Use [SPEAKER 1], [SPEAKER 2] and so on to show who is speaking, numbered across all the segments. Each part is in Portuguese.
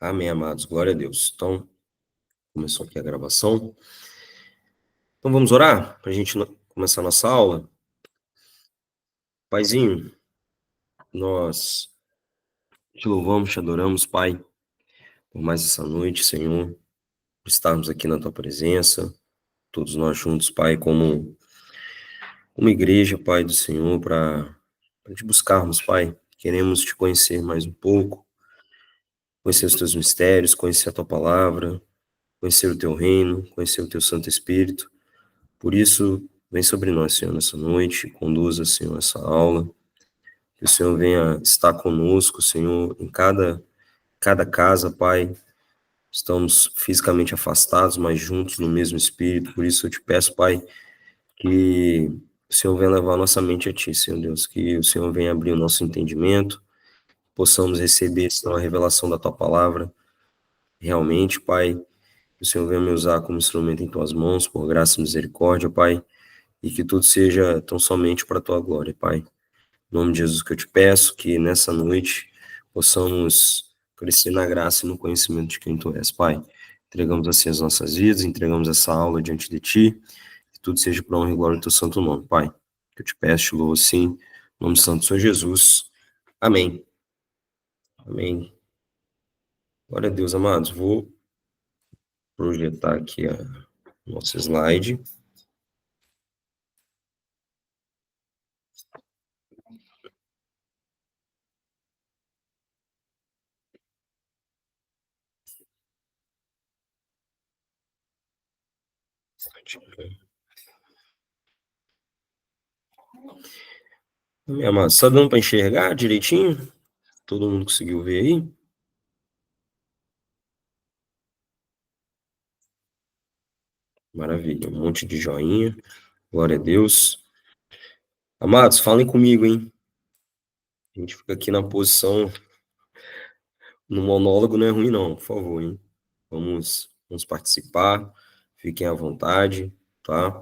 [SPEAKER 1] Amém, amados. Glória a Deus. Então, começou aqui a gravação. Então, vamos orar para a gente começar a nossa aula. Paizinho, nós te louvamos, te adoramos, Pai, por mais essa noite, Senhor, por estarmos aqui na tua presença, todos nós juntos, Pai, como uma igreja, Pai do Senhor, para te buscarmos, Pai. Queremos te conhecer mais um pouco, conhecer os teus mistérios, conhecer a tua palavra, conhecer o teu reino, conhecer o teu Santo Espírito. Por isso, vem sobre nós, Senhor, nessa noite, conduza, Senhor, essa aula, que o Senhor venha estar conosco, Senhor, em cada casa, Pai. Estamos fisicamente afastados, mas juntos no mesmo Espírito, por isso eu te peço, Pai, que o Senhor venha levar a nossa mente a Ti, Senhor Deus, que o Senhor venha abrir o nosso entendimento, possamos receber, Senhor, a revelação da Tua palavra, realmente, Pai, que o Senhor venha me usar como instrumento em Tuas mãos, por graça e misericórdia, Pai, e que tudo seja tão somente para a Tua glória, Pai. Em nome de Jesus que eu te peço, que nessa noite possamos crescer na graça e no conhecimento de quem Tu és, Pai. Entregamos assim as nossas vidas, entregamos essa aula diante de Ti, que tudo seja para honra e glória do Teu santo nome, Pai. Que eu te peço, te louvo assim, em nome do Santo Senhor Jesus. Amém. Amém. Glória a Deus, amados. Vou projetar aqui a nossa slide. Amém, amados. Está dando para enxergar direitinho? Todo mundo conseguiu ver aí? Maravilha. Um monte de joinha. Glória a Deus. Amados, falem comigo, hein? A gente fica aqui na posição, no monólogo não é ruim não, por favor, hein? Vamos participar, fiquem à vontade, tá?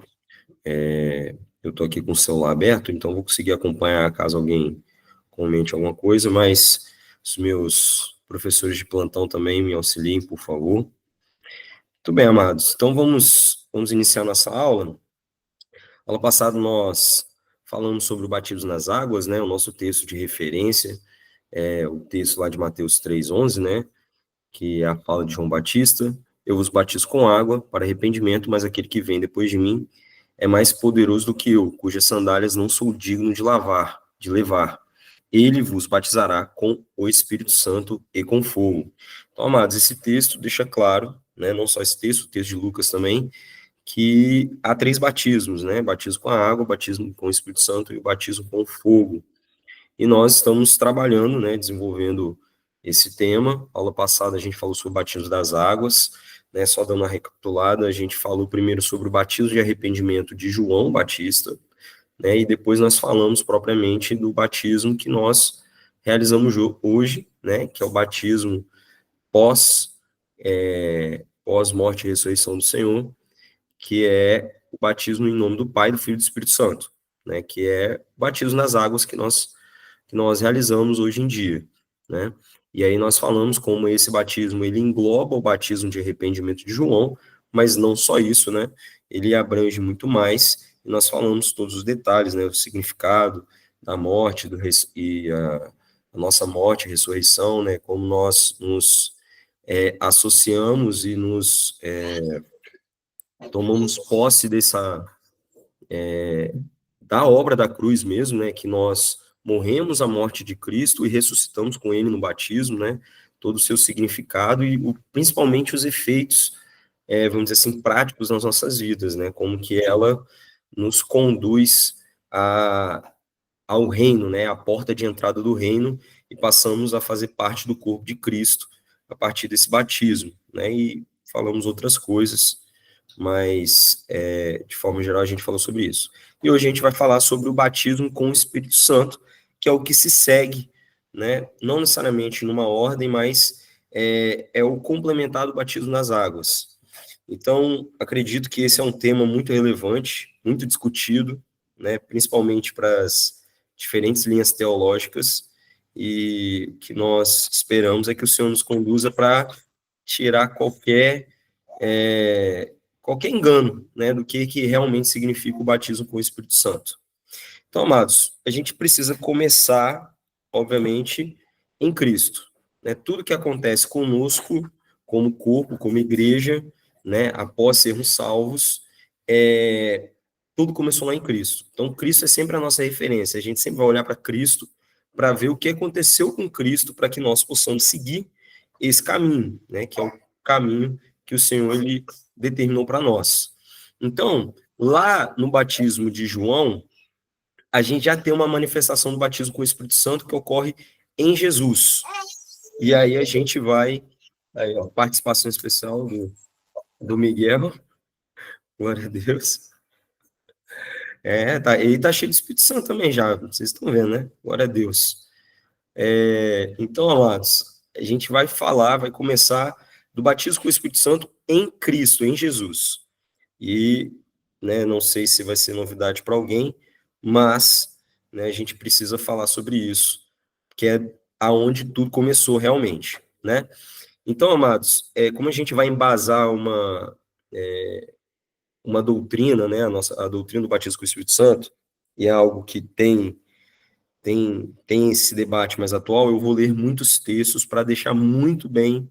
[SPEAKER 1] Eu tô aqui com o celular aberto, então vou conseguir acompanhar caso alguém comente alguma coisa, mas os meus professores de plantão também me auxiliem, por favor. Muito bem, amados. Então vamos iniciar nossa aula. Aula passada nós falamos sobre o batismo nas águas, né? O nosso texto de referência é o texto lá de Mateus 3:11, né? Que é a fala de João Batista. Eu vos batizo com água para arrependimento, mas aquele que vem depois de mim é mais poderoso do que eu, cujas sandálias não sou digno de levar. Ele vos batizará com o Espírito Santo e com fogo. Então, amados, esse texto deixa claro, né? Não só esse texto, o texto de Lucas também, que há três batismos, né? Batismo com a água, batismo com o Espírito Santo e o batismo com o fogo. E nós estamos trabalhando, né, desenvolvendo esse tema. Aula passada a gente falou sobre o batismo das águas, né? Só dando uma recapitulada, a gente falou primeiro sobre o batismo de arrependimento de João Batista, né? E depois nós falamos propriamente do batismo que nós realizamos hoje, né? Que é o batismo pós pós morte e ressurreição do Senhor, que é o batismo em nome do Pai, do Filho e do Espírito Santo, né? Que é o batismo nas águas que nós realizamos hoje em dia, né? E aí nós falamos como esse batismo, ele engloba o batismo de arrependimento de João, mas não só isso, né? Ele abrange muito mais, e nós falamos todos os detalhes, né? O significado da morte e a nossa morte, a ressurreição, né? Como nós nos associamos e nos tomamos posse da obra da cruz mesmo, né, que nós morremos a morte de Cristo e ressuscitamos com ele no batismo, né, todo o seu significado e principalmente os efeitos, vamos dizer assim, práticos nas nossas vidas, né, como que ela nos conduz ao reino, né, à porta de entrada do reino, e passamos a fazer parte do corpo de Cristo a partir desse batismo, né, e falamos outras coisas, mas, de forma geral, a gente falou sobre isso. E hoje a gente vai falar sobre o batismo com o Espírito Santo, que é o que se segue, né, não necessariamente numa ordem, mas é o complementar do batismo nas águas. Então, acredito que esse é um tema muito relevante, muito discutido, né, principalmente para as diferentes linhas teológicas, e o que nós esperamos é que o Senhor nos conduza para tirar qualquer engano, né, do que realmente significa o batismo com o Espírito Santo. Então, amados, a gente precisa começar, obviamente, em Cristo, né? Tudo que acontece conosco, como corpo, como igreja, né, após sermos salvos, tudo começou lá em Cristo. Então, Cristo é sempre a nossa referência. A gente sempre vai olhar para Cristo para ver o que aconteceu com Cristo, para que nós possamos seguir esse caminho, né, que é o caminho que o Senhor ele determinou para nós. Então, lá no batismo de João, a gente já tem uma manifestação do batismo com o Espírito Santo que ocorre em Jesus. E aí a gente vai, aí, ó, participação especial do Miguel, glória a Deus. Ele tá cheio de Espírito Santo também já, vocês estão vendo, né? Glória a Deus. Então, amados, a gente vai começar do batismo com o Espírito Santo em Cristo, em Jesus. E, né, não sei se vai ser novidade para alguém, mas, né, a gente precisa falar sobre isso, que é aonde tudo começou realmente, né? Então, amados, como a gente vai embasar uma doutrina, né, a doutrina do batismo com o Espírito Santo, e é algo que tem esse debate mais atual, eu vou ler muitos textos para deixar muito bem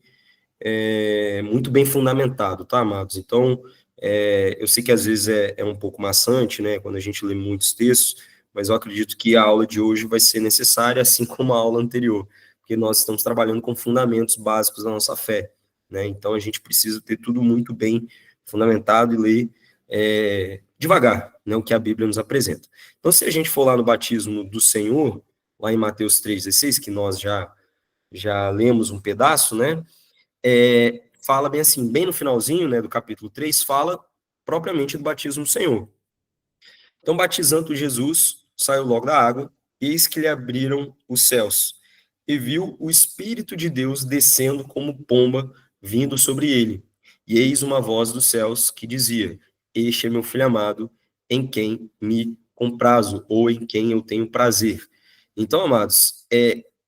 [SPEAKER 1] fundamentado, tá, amados? Então, eu sei que às vezes é um pouco maçante, né, quando a gente lê muitos textos, mas eu acredito que a aula de hoje vai ser necessária, assim como a aula anterior, porque nós estamos trabalhando com fundamentos básicos da nossa fé, né? Então, a gente precisa ter tudo muito bem fundamentado e ler devagar, né, o que a Bíblia nos apresenta. Então, se a gente for lá no batismo do Senhor, lá em Mateus 3,16, que nós já lemos um pedaço, né, fala bem assim, bem no finalzinho, né, do capítulo 3, fala propriamente do batismo do Senhor. Então, batizando Jesus, saiu logo da água, eis que lhe abriram os céus, e viu o Espírito de Deus descendo como pomba, vindo sobre ele. E eis uma voz dos céus que dizia, este é meu filho amado, em quem me comprazo, ou em quem eu tenho prazer. Então, amados,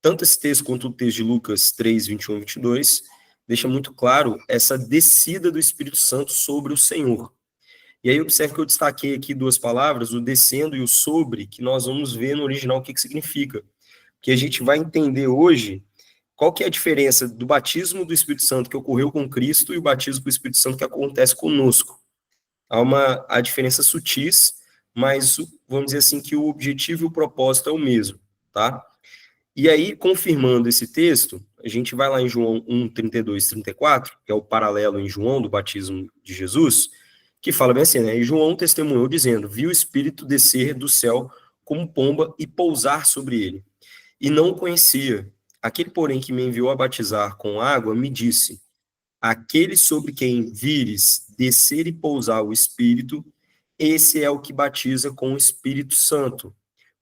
[SPEAKER 1] tanto esse texto quanto o texto de Lucas 3, 21 e 22, deixa muito claro essa descida do Espírito Santo sobre o Senhor. E aí observe que eu destaquei aqui duas palavras, o descendo e o sobre, que nós vamos ver no original o que significa. Que a gente vai entender hoje qual que é a diferença do batismo do Espírito Santo que ocorreu com Cristo e o batismo com o Espírito Santo que acontece conosco. Há diferenças sutis, mas vamos dizer assim que o objetivo e o propósito é o mesmo, tá? E aí, confirmando esse texto, a gente vai lá em João 1, 32, 34, que é o paralelo em João do batismo de Jesus, que fala bem assim, né? E João testemunhou dizendo, viu o Espírito descer do céu como pomba e pousar sobre ele. E não o conhecia. Aquele, porém, que me enviou a batizar com água, me disse, aquele sobre quem vires descer e pousar o Espírito, esse é o que batiza com o Espírito Santo.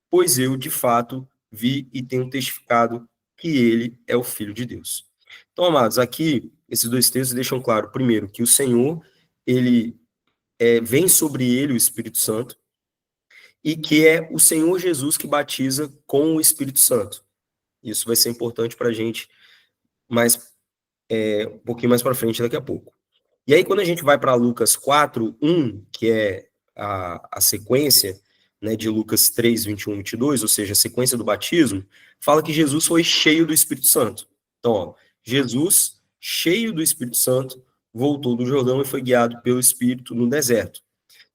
[SPEAKER 1] Pois eu, de fato, vi e tenho testificado que ele é o Filho de Deus. Então, amados, aqui, esses dois textos deixam claro, primeiro, que o Senhor, ele vem sobre ele o Espírito Santo, e que é o Senhor Jesus que batiza com o Espírito Santo. Isso vai ser importante para a gente um pouquinho mais para frente daqui a pouco. E aí, quando a gente vai para Lucas 4, 1, que é a sequência, né, de Lucas 3, 21 e 22, ou seja, a sequência do batismo, fala que Jesus foi cheio do Espírito Santo. Então, ó, Jesus, cheio do Espírito Santo, voltou do Jordão e foi guiado pelo Espírito no deserto.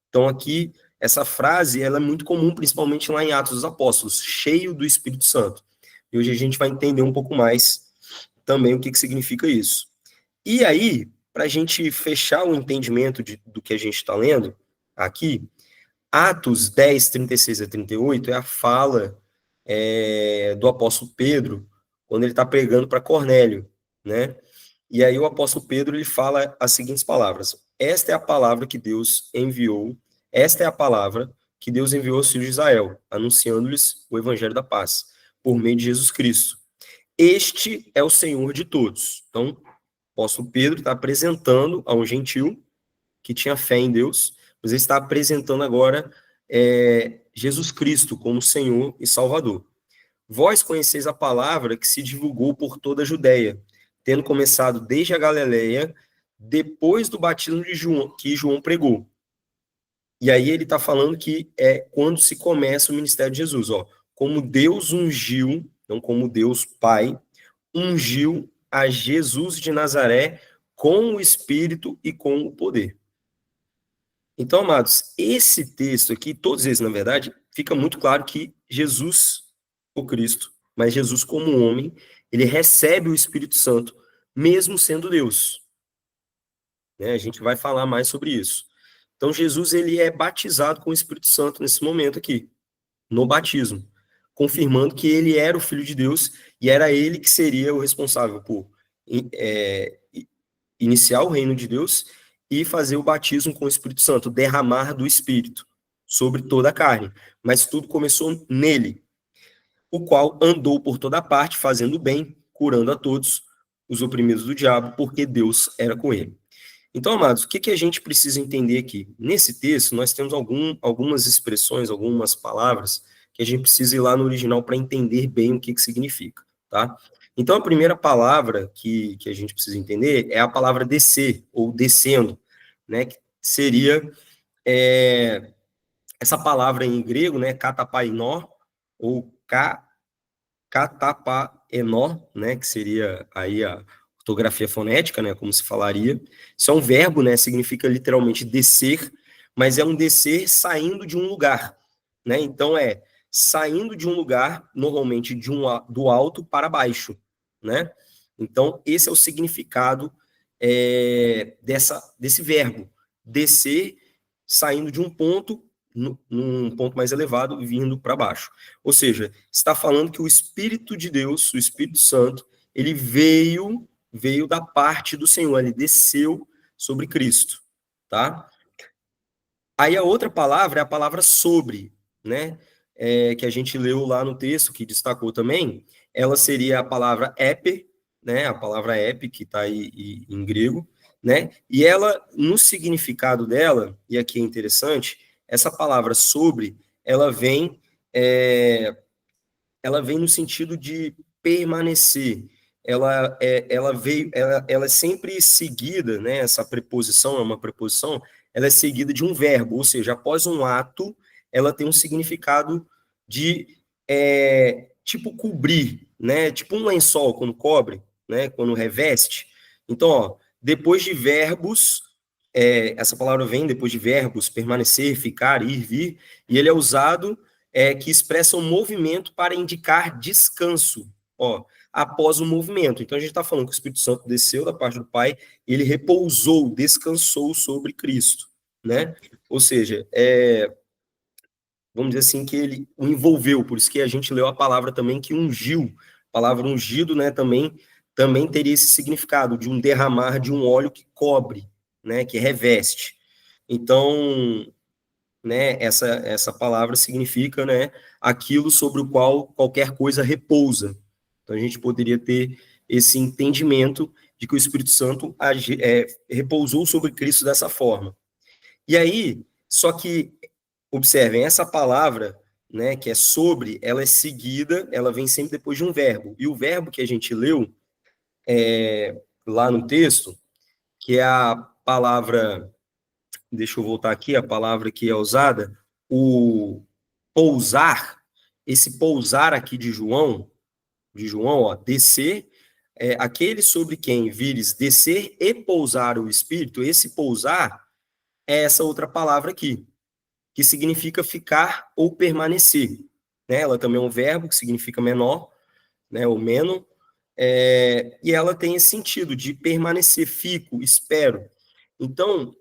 [SPEAKER 1] Então, aqui, essa frase ela é muito comum, principalmente lá em Atos dos Apóstolos, cheio do Espírito Santo. E hoje a gente vai entender um pouco mais também o que significa isso. E aí, para a gente fechar o entendimento do que a gente está lendo aqui, Atos 10, 36 a 38 é a fala do apóstolo Pedro, quando ele está pregando para Cornélio, né? E aí o apóstolo Pedro, ele fala as seguintes palavras, esta é a palavra que Deus enviou, esta é a palavra que Deus enviou aos filhos de Israel, anunciando-lhes o evangelho da paz, por meio de Jesus Cristo. Este é o Senhor de todos. Então, o apóstolo Pedro está apresentando a um gentil que tinha fé em Deus, mas ele está apresentando agora Jesus Cristo como Senhor e Salvador. Vós conheceis a palavra que se divulgou por toda a Judéia, tendo começado desde a Galileia, depois do batismo de João, que João pregou. E aí ele está falando que é quando se começa o ministério de Jesus, ó, como Deus ungiu, não como Deus Pai, ungiu a Jesus de Nazaré com o Espírito e com o poder. Então, amados, esse texto aqui, todos eles, na verdade, fica muito claro que Jesus, o Cristo, mas Jesus como homem, ele recebe o Espírito Santo, mesmo sendo Deus. Né? A gente vai falar mais sobre isso. Então, Jesus, ele é batizado com o Espírito Santo nesse momento aqui, no batismo, confirmando que ele era o Filho de Deus e era ele que seria o responsável por iniciar o reino de Deus e fazer o batismo com o Espírito Santo, derramar do Espírito sobre toda a carne. Mas tudo começou nele, o qual andou por toda parte, fazendo bem, curando a todos os oprimidos do diabo, porque Deus era com ele. Então, amados, o que a gente precisa entender aqui? Nesse texto, nós temos algumas expressões, algumas palavras, que a gente precisa ir lá no original para entender bem o que significa, tá? Então, a primeira palavra que a gente precisa entender é a palavra descer, ou descendo, né? Que seria essa palavra em grego, né? Katapainó, ou katapaenó, né? Que seria aí a ortografia fonética, né, como se falaria. Isso é um verbo, né, significa literalmente descer, mas é um descer saindo de um lugar, né? Então saindo de um lugar, normalmente do alto para baixo, né? Então esse é o significado desse verbo, descer, saindo de um ponto num ponto mais elevado e vindo para baixo. Ou seja, está falando que o Espírito de Deus, o Espírito Santo, ele veio da parte do Senhor, ele desceu sobre Cristo, tá? Aí a outra palavra é a palavra sobre, né? Que a gente leu lá no texto, que destacou também, ela seria a palavra epe, né? A palavra epi, que está aí em grego, né? E ela, no significado dela, e aqui é interessante, essa palavra sobre, ela vem no sentido de permanecer. Ela é sempre seguida, né? Essa preposição é uma preposição, ela é seguida de um verbo, ou seja, após um ato, ela tem um significado de tipo cobrir, né? Tipo um lençol quando cobre, né? Quando reveste. Então, ó, depois de verbos, essa palavra vem depois de verbos permanecer, ficar, ir, vir, e ele é usado que expressa um movimento para indicar descanso, ó, após o movimento. Então a gente está falando que o Espírito Santo desceu da parte do Pai, ele repousou, descansou sobre Cristo, né? Ou seja, vamos dizer assim, que ele o envolveu, por isso que a gente leu a palavra também que ungiu. A palavra ungido, né, também teria esse significado de um derramar de um óleo que cobre, né, que reveste. Então, né, essa palavra significa, né, aquilo sobre o qual qualquer coisa repousa. Então a gente poderia ter esse entendimento de que o Espírito Santo repousou sobre Cristo dessa forma. E aí, só que observem, essa palavra, né, que é sobre, ela é seguida, ela vem sempre depois de um verbo. E o verbo que a gente leu lá no texto, que é a palavra, deixa eu voltar aqui, a palavra que é usada, o pousar, esse pousar aqui de João, ó, descer, aquele sobre quem vires descer e pousar o Espírito, esse pousar é essa outra palavra aqui, que significa ficar ou permanecer. Né? Ela também é um verbo que significa menor, né, ou menos, e ela tem esse sentido de permanecer, fico, espero. Então,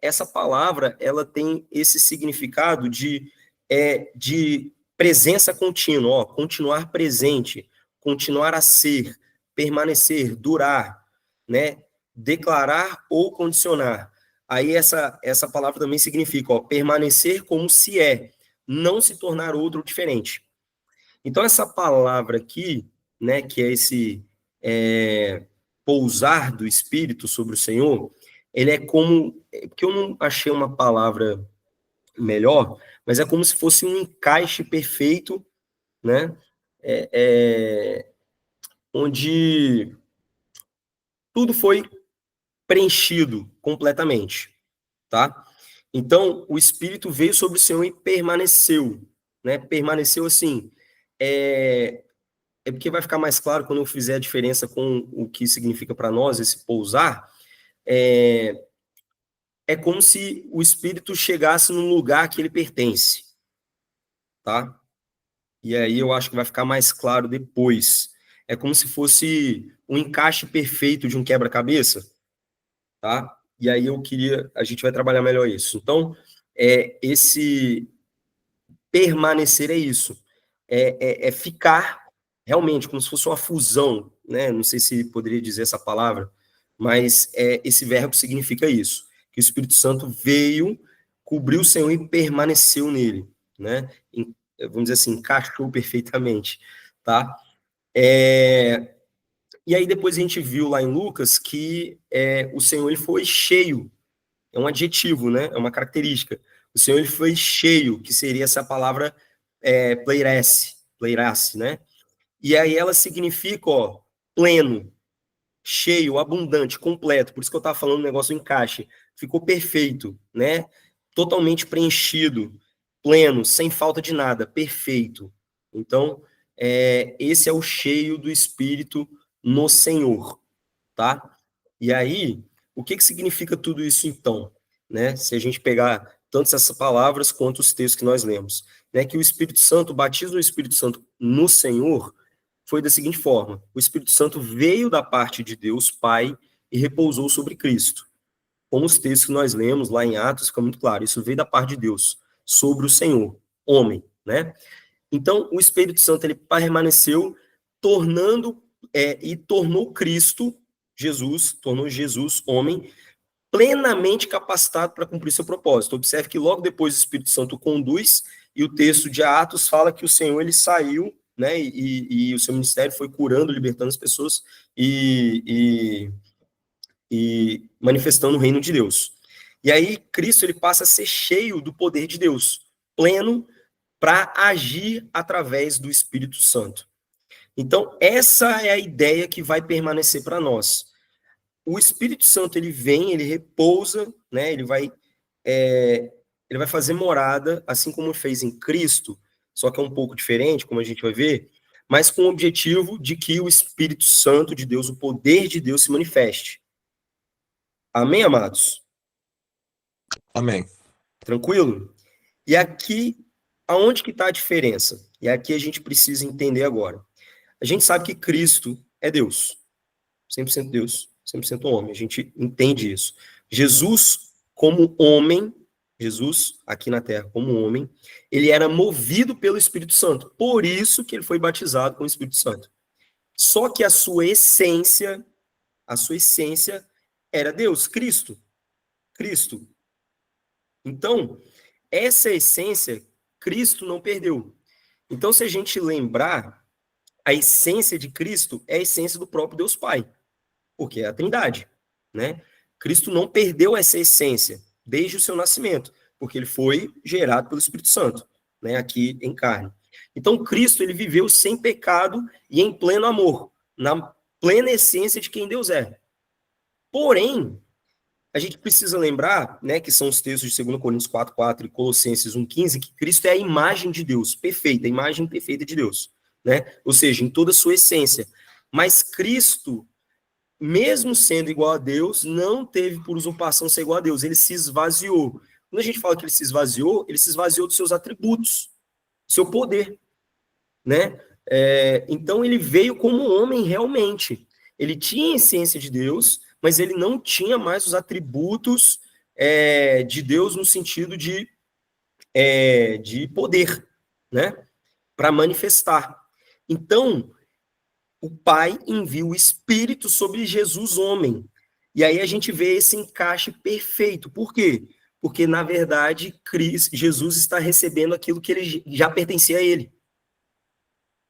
[SPEAKER 1] essa palavra, ela tem esse significado de presença contínua, ó, continuar presente, continuar a ser, permanecer, durar, né? Declarar ou condicionar. Aí essa palavra também significa, ó, permanecer como se é, não se tornar outro diferente. Então, essa palavra aqui, né, que é esse pousar do Espírito sobre o Senhor, ele é como, porque eu não achei uma palavra melhor, mas é como se fosse um encaixe perfeito, né, onde tudo foi preenchido completamente, tá? Então, o Espírito veio sobre o Senhor e permaneceu, né? Permaneceu assim. É porque vai ficar mais claro quando eu fizer a diferença com o que significa para nós esse pousar. É como se o Espírito chegasse num lugar que ele pertence, tá? E aí eu acho que vai ficar mais claro depois. É como se fosse um encaixe perfeito de um quebra-cabeça, tá? E aí a gente vai trabalhar melhor isso. Então, esse permanecer é isso, é ficar realmente como se fosse uma fusão, né? Não sei se poderia dizer essa palavra, mas esse verbo significa isso, que o Espírito Santo veio, cobriu o Senhor e permaneceu nele, né? Vamos dizer assim, encaixou perfeitamente, tá? E aí depois a gente viu lá em Lucas que o Senhor ele foi cheio, é um adjetivo, né? É uma característica. O Senhor ele foi cheio, que seria essa palavra pleirasse, né? E aí ela significa, ó, pleno, cheio, abundante, completo. Por isso que eu estava falando do negócio do encaixe. Ficou perfeito, né? Totalmente preenchido, pleno, sem falta de nada, perfeito. Então, esse é o cheio do Espírito no Senhor, tá? E aí, o que significa tudo isso então? Né? Se a gente pegar tanto essas palavras quanto os textos que nós lemos, né? Que o Espírito Santo, o batismo do Espírito Santo no Senhor, foi da seguinte forma: o Espírito Santo veio da parte de Deus Pai e repousou sobre Cristo. Como os textos que nós lemos lá em Atos, fica muito claro, isso veio da parte de Deus, sobre o Senhor, homem, né? Então, o Espírito Santo ele permaneceu e tornou Cristo, tornou Jesus, homem, plenamente capacitado para cumprir seu propósito. Observe que logo depois o Espírito Santo conduz, e o texto de Atos fala que o Senhor ele saiu, né, e o seu ministério foi curando, libertando as pessoas e manifestando o reino de Deus. E aí Cristo ele passa a ser cheio do poder de Deus, pleno para agir através do Espírito Santo. Então, essa é a ideia que vai permanecer para nós. O Espírito Santo ele vem, ele repousa, né? Ele vai fazer morada, assim como fez em Cristo, só que é um pouco diferente, como a gente vai ver, mas com o objetivo de que o Espírito Santo de Deus, o poder de Deus se manifeste. Amém, amados?
[SPEAKER 2] Amém.
[SPEAKER 1] Tranquilo? E aqui, aonde que está a diferença? E aqui a gente precisa entender agora. A gente sabe que Cristo é Deus, 100% Deus, 100% homem, a gente entende isso. Jesus, como homem, Jesus, aqui na Terra, como homem, ele era movido pelo Espírito Santo, por isso que ele foi batizado com o Espírito Santo. Só que a sua essência era Deus, Cristo. Então, essa essência, Cristo não perdeu. Então, se a gente lembrar, a essência de Cristo é a essência do próprio Deus Pai, porque é a Trindade, né? Cristo não perdeu essa essência desde o seu nascimento, porque ele foi gerado pelo Espírito Santo, né, aqui em carne. Então, Cristo, ele viveu sem pecado e em pleno amor, na plena essência de quem Deus é. Porém, a gente precisa lembrar, né, que são os textos de 2 Coríntios 4:4 e Colossenses 1:15, que Cristo é a imagem de Deus, perfeita, a imagem perfeita de Deus, né? Ou seja, em toda a sua essência. Mas Cristo, mesmo sendo igual a Deus, não teve por usurpação ser igual a Deus, ele se esvaziou. Quando a gente fala que ele se esvaziou dos seus atributos, do seu poder, né? Então ele veio como homem realmente. Ele tinha a essência de Deus, mas ele não tinha mais os atributos de Deus no sentido de poder, né? Para manifestar. Então, o Pai envia o Espírito sobre Jesus, homem. E aí a gente vê esse encaixe perfeito. Por quê? Porque, na verdade, Jesus está recebendo aquilo que ele já pertencia a ele.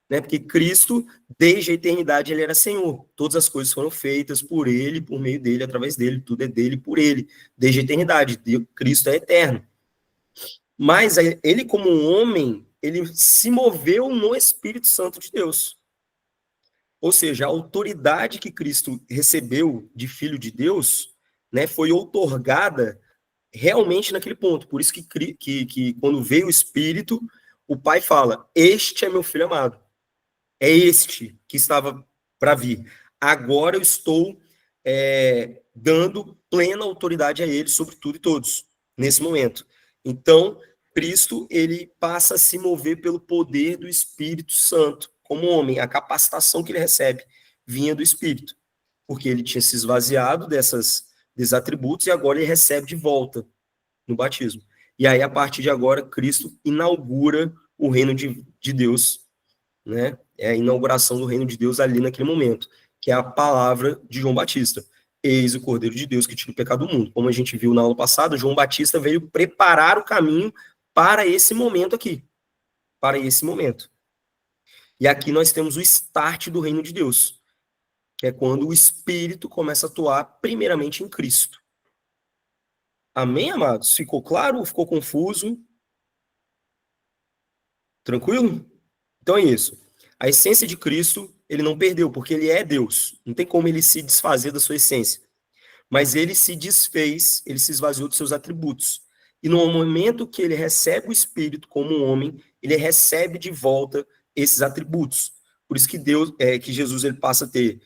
[SPEAKER 1] Né? Porque Cristo, desde a eternidade, ele era Senhor. Todas as coisas foram feitas por ele, por meio dele, através dele, tudo é dele, por ele. Desde a eternidade, Cristo é eterno. Mas ele, como um homem, ele se moveu no Espírito Santo de Deus. Ou seja, a autoridade que Cristo recebeu de Filho de Deus, né, foi outorgada realmente naquele ponto. Por isso que quando veio o Espírito, o Pai fala: este é meu Filho amado. É este que estava para vir. Agora eu estou dando plena autoridade a ele sobre tudo e todos, nesse momento. Então, Cristo, ele passa a se mover pelo poder do Espírito Santo, como homem. A capacitação que ele recebe vinha do Espírito, porque ele tinha se esvaziado desses atributos e agora ele recebe de volta no batismo. E aí, a partir de agora, Cristo inaugura o reino de Deus, né? É a inauguração do reino de Deus ali naquele momento, que é a palavra de João Batista. Eis o Cordeiro de Deus que tira o pecado do mundo. Como a gente viu na aula passada, João Batista veio preparar o caminho para esse momento aqui, para esse momento. E aqui nós temos o start do reino de Deus, que é quando o Espírito começa a atuar primeiramente em Cristo. Amém, amados? Ficou claro ou ficou confuso? Tranquilo? Então é isso. A essência de Cristo, ele não perdeu, porque ele é Deus. Não tem como ele se desfazer da sua essência. Mas ele se desfez, ele se esvaziou dos seus atributos. E no momento que ele recebe o Espírito como um homem, ele recebe de volta esses atributos. Por isso que que Jesus ele passa a ter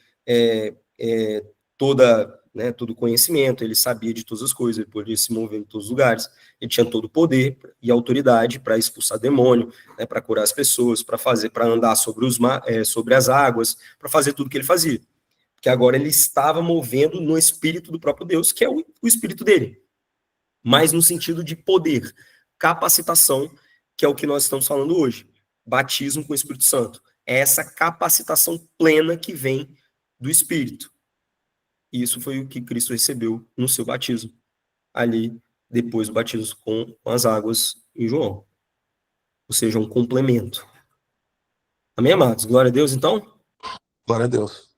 [SPEAKER 1] todo conhecimento, ele sabia de todas as coisas, ele podia se mover em todos os lugares, ele tinha todo o poder e autoridade para expulsar demônio, né, para curar as pessoas, para andar sobre as águas, para fazer tudo que ele fazia. Porque agora ele estava movendo no espírito do próprio Deus, que é o espírito dele, mas no sentido de poder, capacitação, que é o que nós estamos falando hoje, batismo com o Espírito Santo. É essa capacitação plena que vem do Espírito. E isso foi o que Cristo recebeu no seu batismo, ali, depois do batismo com as águas em João. Ou seja, um complemento. Amém, amados? Glória a Deus, então?
[SPEAKER 2] Glória a Deus.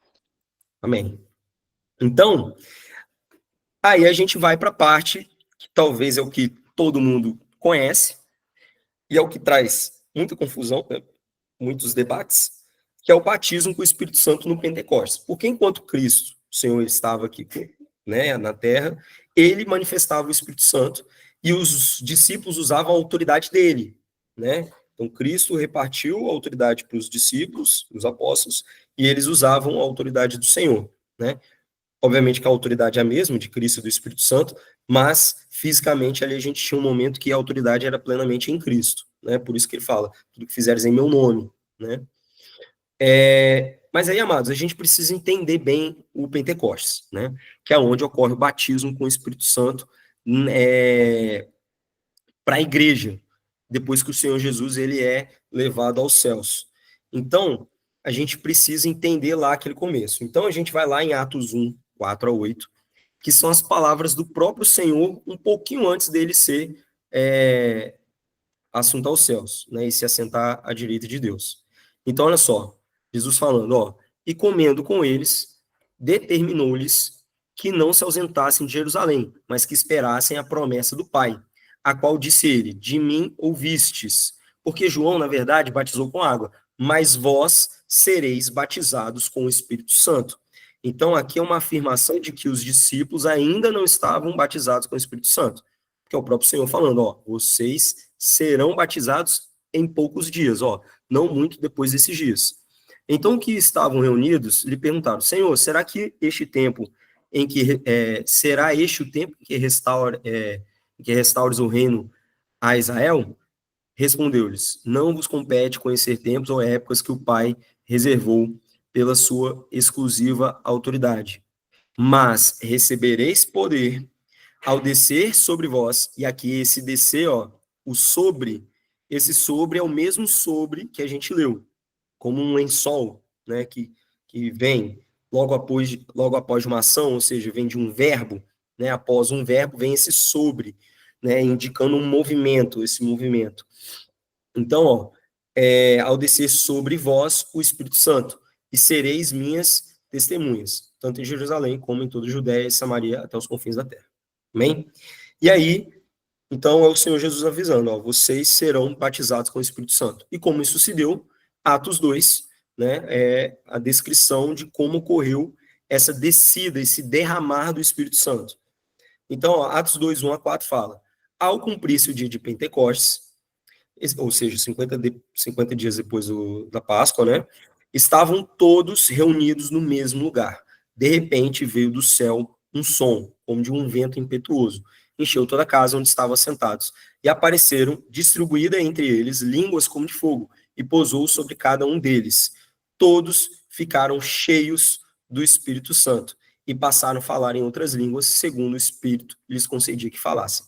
[SPEAKER 1] Amém. Então, aí a gente vai para a parte que talvez é o que todo mundo conhece, e é o que traz muita confusão, né? Muitos debates, que é o batismo com o Espírito Santo no Pentecostes. Porque enquanto Cristo, o Senhor, estava aqui, né, na terra, ele manifestava o Espírito Santo e os discípulos usavam a autoridade dele, né? Então Cristo repartiu a autoridade para os discípulos, os apóstolos, e eles usavam a autoridade do Senhor, né? Obviamente que a autoridade é a mesma, de Cristo e do Espírito Santo, mas fisicamente ali a gente tinha um momento que a autoridade era plenamente em Cristo, né? Por isso que ele fala, tudo que fizeres em meu nome, né? Mas aí, amados, a gente precisa entender bem o Pentecostes, né? Que é onde ocorre o batismo com o Espírito Santo para a igreja, depois que o Senhor Jesus ele é levado aos céus. Então, a gente precisa entender lá aquele começo. Então, a gente vai lá em Atos 1, 4 a 8, que são as palavras do próprio Senhor, um pouquinho antes dele ser assunto aos céus, né, e se assentar à direita de Deus. Então, olha só, Jesus falando, ó, e comendo com eles, determinou-lhes que não se ausentassem de Jerusalém, mas que esperassem a promessa do Pai, a qual disse ele, de mim ouvistes, porque João, na verdade, batizou com água, mas vós sereis batizados com o Espírito Santo. Então, aqui é uma afirmação de que os discípulos ainda não estavam batizados com o Espírito Santo, que é o próprio Senhor falando, ó, vocês serão batizados em poucos dias, ó, não muito depois desses dias. Então, que estavam reunidos, lhe perguntaram, Senhor, será que este tempo em que será este o tempo que restaures o reino a Israel? Respondeu-lhes, não vos compete conhecer tempos ou épocas que o Pai reservou pela sua exclusiva autoridade, mas recebereis poder ao descer sobre vós, e aqui esse descer, ó, o sobre, esse sobre é o mesmo sobre que a gente leu, como um lençol, né, que vem logo após uma ação, ou seja, vem de um verbo, né, após um verbo vem esse sobre, né, indicando um movimento, esse movimento. Então, ó, ao descer sobre vós o Espírito Santo, e sereis minhas testemunhas, tanto em Jerusalém como em toda a Judéia e Samaria até os confins da terra. Amém? E aí, Então, é o Senhor Jesus avisando, ó, vocês serão batizados com o Espírito Santo. E como isso se deu, Atos 2, né, é a descrição de como ocorreu essa descida, esse derramar do Espírito Santo. Então, ó, Atos 2, 1 a 4 fala, ao cumprir-se o dia de Pentecostes, ou seja, 50 dias depois da Páscoa, né, estavam todos reunidos no mesmo lugar. De repente, veio do céu um som, como de um vento impetuoso, encheu toda a casa onde estavam sentados, e apareceram, distribuídas entre eles, línguas como de fogo, e pousou sobre cada um deles. Todos ficaram cheios do Espírito Santo, e passaram a falar em outras línguas, segundo o Espírito lhes concedia que falassem.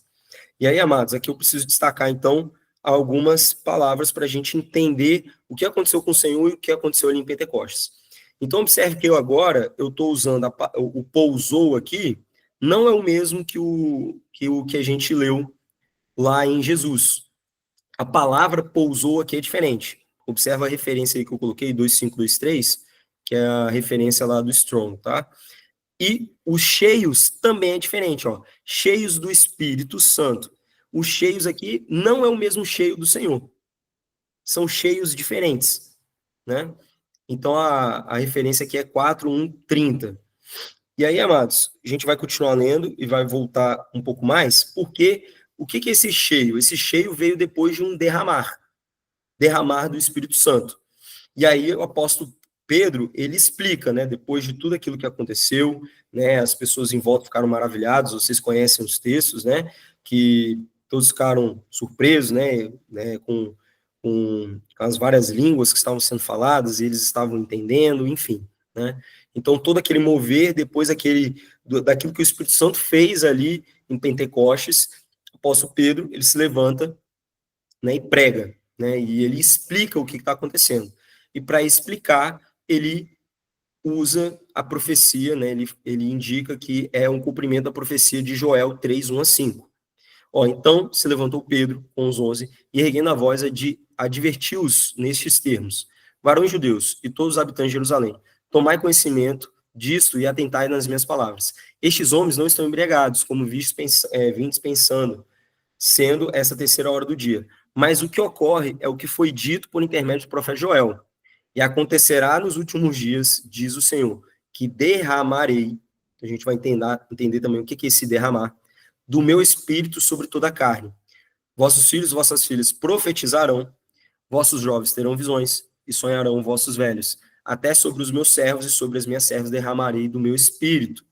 [SPEAKER 1] E aí, amados, aqui eu preciso destacar, então, algumas palavras para a gente entender o que aconteceu com o Senhor e o que aconteceu ali em Pentecostes. Então, observe que eu agora, eu estou usando o pousou aqui, não é o mesmo que a gente leu lá em Jesus. A palavra pousou aqui é diferente. Observa a referência aí que eu coloquei, 2523, que é a referência lá do Strong, tá? E os cheios também é diferente, ó. Cheios do Espírito Santo. Os cheios aqui não é o mesmo cheio do Senhor. São cheios diferentes, né? Então a referência aqui é 4:1:30. E aí, amados, a gente vai continuar lendo e vai voltar um pouco mais, porque o que é esse cheio? Esse cheio veio depois de um derramar do Espírito Santo. E aí o apóstolo Pedro, ele explica, né, depois de tudo aquilo que aconteceu, né, as pessoas em volta ficaram maravilhadas, vocês conhecem os textos, né, que todos ficaram surpresos, né com as várias línguas que estavam sendo faladas, e eles estavam entendendo, enfim, né. Então, todo aquele mover, depois daquilo que o Espírito Santo fez ali em Pentecostes, o apóstolo Pedro, ele se levanta, né, e prega, né, e ele explica o que está acontecendo. E para explicar, ele usa a profecia, né, ele indica que é um cumprimento da profecia de Joel 3:1-5. Ó, então se levantou Pedro com os 11 e erguendo a voz advertiu-os nestes termos: varões judeus e todos os habitantes de Jerusalém, tomai conhecimento disto e atentai nas minhas palavras. Estes homens não estão embriagados, como vindes pensando, sendo essa terceira hora do dia. Mas o que ocorre é o que foi dito por intermédio do profeta Joel. E acontecerá nos últimos dias, diz o Senhor, que derramarei, a gente vai entender também o que é esse derramar, do meu espírito sobre toda a carne. Vossos filhos e vossas filhas profetizarão, vossos jovens terão visões, e sonharão vossos velhos. Até sobre os meus servos e sobre as minhas servas derramarei do meu espírito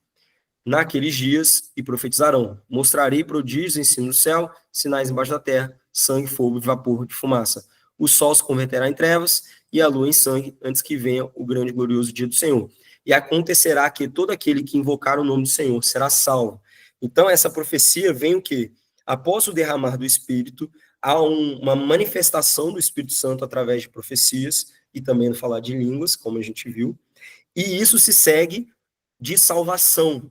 [SPEAKER 1] naqueles dias e profetizarão. Mostrarei prodígios em cima do céu, sinais embaixo da terra, sangue, fogo e vapor de fumaça. O sol se converterá em trevas e a lua em sangue, antes que venha o grande e glorioso dia do Senhor. E acontecerá que todo aquele que invocar o nome do Senhor será salvo. Então, essa profecia vem o quê? Após o derramar do Espírito, há uma manifestação do Espírito Santo através de profecias e também no falar de línguas, como a gente viu. E isso se segue de salvação.